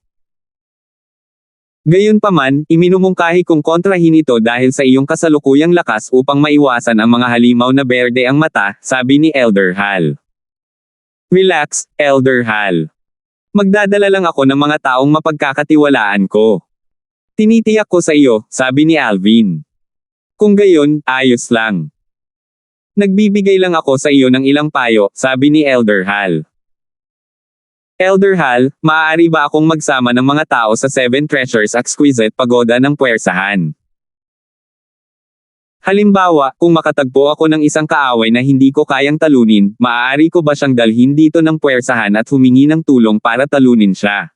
Gayunpaman, iminumungkahi kong kontrahin ito dahil sa iyong kasalukuyang lakas upang maiwasan ang mga halimaw na berde ang mata, sabi ni Elder Hal. Relax, Elder Hal. Magdadala lang ako ng mga taong mapagkakatiwalaan ko. Tinitiyak ko sa iyo, sabi ni Alvin. Kung gayon, ayos lang. Nagbibigay lang ako sa iyo ng ilang payo, sabi ni Elder Hal. Elder Hal, maaari ba akong magsama ng mga tao sa Seven Treasures Exquisite Pagoda ng puwersahan? Halimbawa, kung makatagpo ako ng isang kaaway na hindi ko kayang talunin, maaari ko ba siyang dalhin dito ng puwersahan at humingi ng tulong para talunin siya?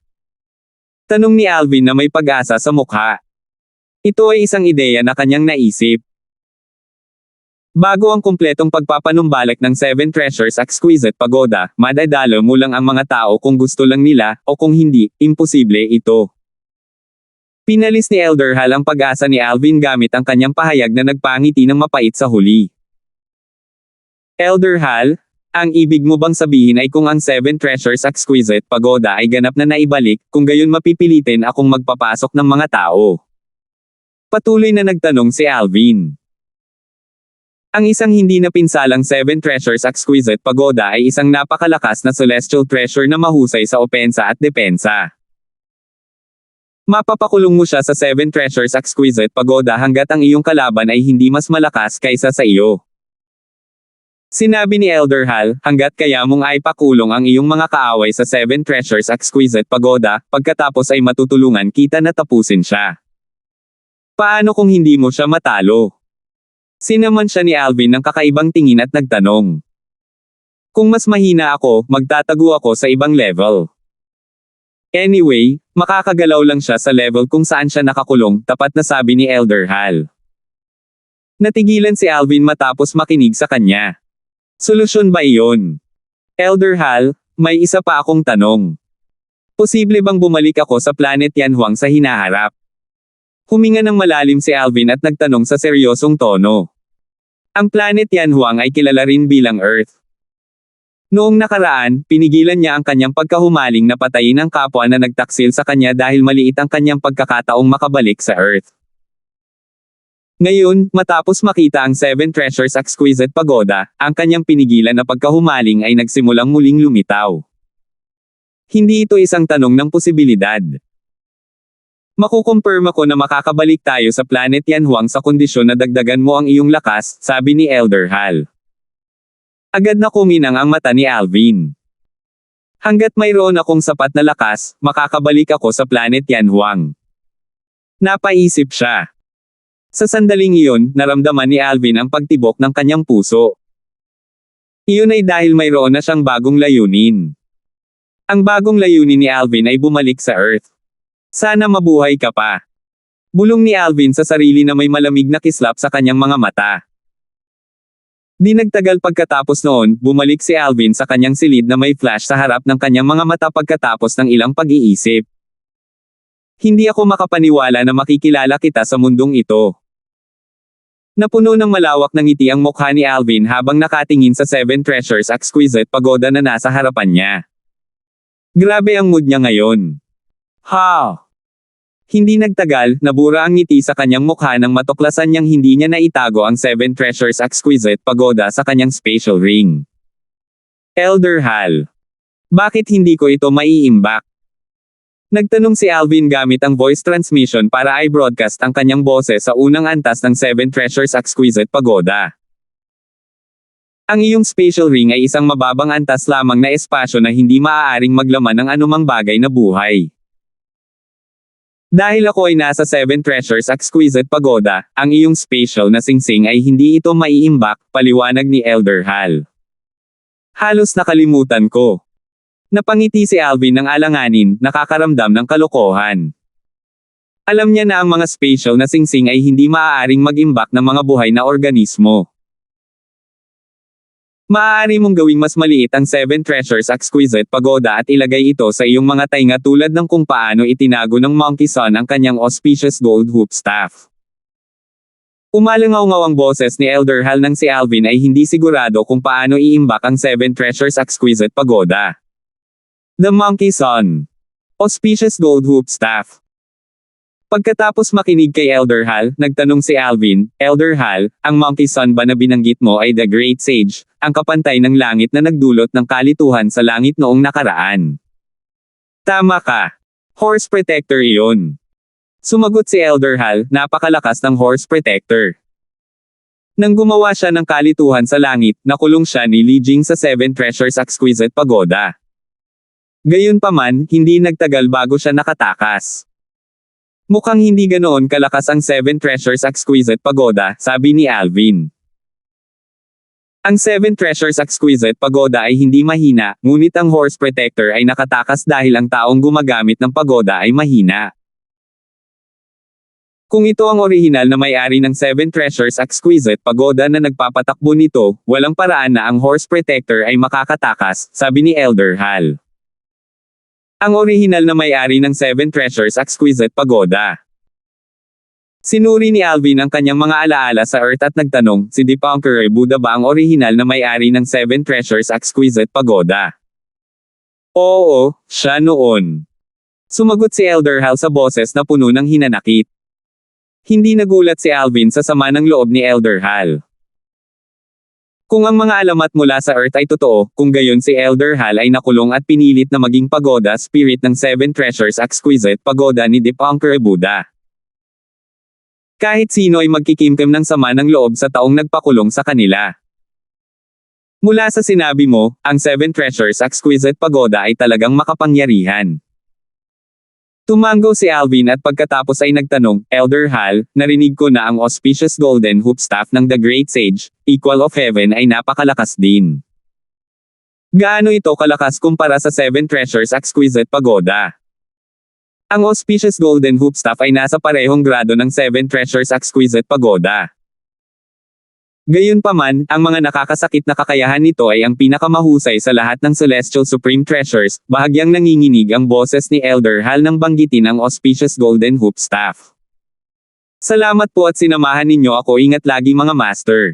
Tanong ni Alvin na may pag-asa sa mukha. Ito ay isang ideya na kanyang naisip. Bago ang kumpletong pagpapanumbalik ng Seven Treasures Exquisite Pagoda, madadalo mo lang ang mga tao kung gusto lang nila, o kung hindi, imposible ito. Pinalis ni Elder Hal ang pag-asa ni Alvin gamit ang kanyang pahayag na nagpangiti ng mapait sa huli. Elder Hal, ang ibig mo bang sabihin ay kung ang Seven Treasures Exquisite Pagoda ay ganap na naibalik, kung gayon mapipilitin akong magpapasok ng mga tao? Patuloy na nagtanong si Alvin. Ang isang hindi napinsalang Seven Treasures Exquisite Pagoda ay isang napakalakas na celestial treasure na mahusay sa opensa at depensa. Mapapakulong mo siya sa Seven Treasures Exquisite Pagoda hanggat ang iyong kalaban ay hindi mas malakas kaysa sa iyo. Sinabi ni Elder Hal, hanggat kaya mong ay pakulong ang iyong mga kaaway sa Seven Treasures Exquisite Pagoda, pagkatapos ay matutulungan kita na tapusin siya. Paano kung hindi mo siya matalo? Sinaman siya ni Alvin ng kakaibang tingin at nagtanong. Kung mas mahina ako, magtatago ako sa ibang level. Anyway, makakagalaw lang siya sa level kung saan siya nakakulong, tapat na sabi ni Elder Hal. Natigilan si Alvin matapos makinig sa kanya. Solusyon ba iyon? Elder Hal, may isa pa akong tanong. Posible bang bumalik ako sa Planet Yanhuang sa hinaharap? Huminga ng malalim si Alvin at nagtanong sa seryosong tono. Ang Planet Yanhuang ay kilala rin bilang Earth. Noong nakaraan, pinigilan niya ang kanyang pagkahumaling na patayin ang kapwa na nagtaksil sa kanya dahil maliit ang kanyang pagkakataong makabalik sa Earth. Ngayon, matapos makita ang Seven Treasures Exquisite Pagoda, ang kanyang pinigilan na pagkahumaling ay nagsimulang muling lumitaw. Hindi ito isang tanong ng posibilidad. Makukumpirma ko na makakabalik tayo sa Planet Yanhuang sa kondisyon na dagdagan mo ang iyong lakas, sabi ni Elder Hal. Agad na kuminang ang mata ni Alvin. Hanggat mayroon akong sapat na lakas, makakabalik ako sa Planet Yanhuang. Napaisip siya. Sa sandaling iyon, naramdaman ni Alvin ang pagtibok ng kanyang puso. Iyon ay dahil mayroon na siyang bagong layunin. Ang bagong layunin ni Alvin ay bumalik sa Earth. Sana mabuhay ka pa. Bulong ni Alvin sa sarili na may malamig na kislap sa kanyang mga mata. Di nagtagal pagkatapos noon, bumalik si Alvin sa kanyang silid na may flash sa harap ng kanyang mga mata pagkatapos ng ilang pag-iisip. Hindi ako makapaniwala na makikilala kita sa mundong ito. Napuno ng malawak na ngiti ang mukha ni Alvin habang nakatingin sa Seven Treasures Exquisite Pagoda na nasa harapan niya. Grabe ang mood niya ngayon. Ha! Hindi nagtagal, nabura ang ngiti sa kanyang mukha nang matuklasan niyang hindi niya naitago ang Seven Treasures Exquisite Pagoda sa kanyang spatial ring. Elder Hal. Bakit hindi ko ito maiimbak? Nagtanong si Alvin gamit ang voice transmission para i-broadcast ang kanyang boses sa unang antas ng Seven Treasures Exquisite Pagoda. Ang iyong spatial ring ay isang mababang antas lamang na espasyo na hindi maaaring maglaman ng anumang bagay na buhay. Dahil ako ay nasa Seven Treasures Exquisite Pagoda, ang iyong spatial na singsing ay hindi ito maiimbak, paliwanag ni Elder Hal. Halos nakalimutan ko. Napangiti si Alvin ng alanganin, nakakaramdam ng kalokohan. Alam niya na ang mga spatial na singsing ay hindi maaaring mag-imbak ng mga buhay na organismo. Maaari mong gawing mas maliit ang Seven Treasures Exquisite Pagoda at ilagay ito sa iyong mga tainga tulad ng kung paano itinago ng Monkey Son ang kanyang auspicious gold hoop staff. Umalangaw-ngaw ang boses ni Elder Hal nang si Alvin ay hindi sigurado kung paano iimbak ang Seven Treasures Exquisite Pagoda. The Monkey Son. Auspicious Gold Hoop Staff. Pagkatapos makinig kay Elder Hal, nagtanong si Alvin, Elder Hal, ang Monkey Son ba na binanggit mo ay the Great Sage, ang kapantay ng langit na nagdulot ng kalituhan sa langit noong nakaraan? Tama ka. Horse Protector iyon. Sumagot si Elder Hal, napakalakas ng Horse Protector. Nang gumawa siya ng kalituhan sa langit, nakulong siya ni Li Jing sa Seven Treasures Exquisite Pagoda. Gayunpaman, hindi nagtagal bago siya nakatakas. Mukhang hindi ganoon kalakas ang Seven Treasures Exquisite Pagoda, sabi ni Alvin. Ang Seven Treasures Exquisite Pagoda ay hindi mahina, ngunit ang Horse Protector ay nakatakas dahil ang taong gumagamit ng pagoda ay mahina. Kung ito ang orihinal na may-ari ng Seven Treasures Exquisite Pagoda na nagpapatakbo nito, walang paraan na ang Horse Protector ay makakatakas, sabi ni Elder Hal. Ang orihinal na may-ari ng Seven Treasures Exquisite Pagoda. Sinuri ni Alvin ang kanyang mga alaala sa Earth at nagtanong, si Dipankar Buddha ba ang orihinal na may-ari ng Seven Treasures Exquisite Pagoda? Oo, siya noon. Sumagot si Elder Hal sa boses na puno ng hinanakit. Hindi nagulat si Alvin sa sama ng loob ni Elder Hal. Kung ang mga alamat mula sa Earth ay totoo, kung gayon si Elder Hal ay nakulong at pinilit na maging pagoda spirit ng Seven Treasures Exquisite Pagoda ni Dipankar Buddha. Kahit sino ay magkikimkim ng sama ng loob sa taong nagpakulong sa kanila. Mula sa sinabi mo, ang Seven Treasures Exquisite Pagoda ay talagang makapangyarihan. Tumango si Alvin at pagkatapos ay nagtanong, Elder Hal, narinig ko na ang auspicious golden hoop staff ng The Great Sage, Equal of Heaven ay napakalakas din. Gaano ito kalakas kumpara sa Seven Treasures Exquisite Pagoda? Ang auspicious golden hoop staff ay nasa parehong grado ng Seven Treasures Exquisite Pagoda. Gayunpaman, ang mga nakakasakit na kakayahan nito ay ang pinakamahusay sa lahat ng Celestial Supreme Treasures, bahagyang nanginginig ang boses ni Elder Hal nang banggitin ang auspicious golden hoop staff. Salamat po at sinamahan ninyo ako, ingat lagi mga master.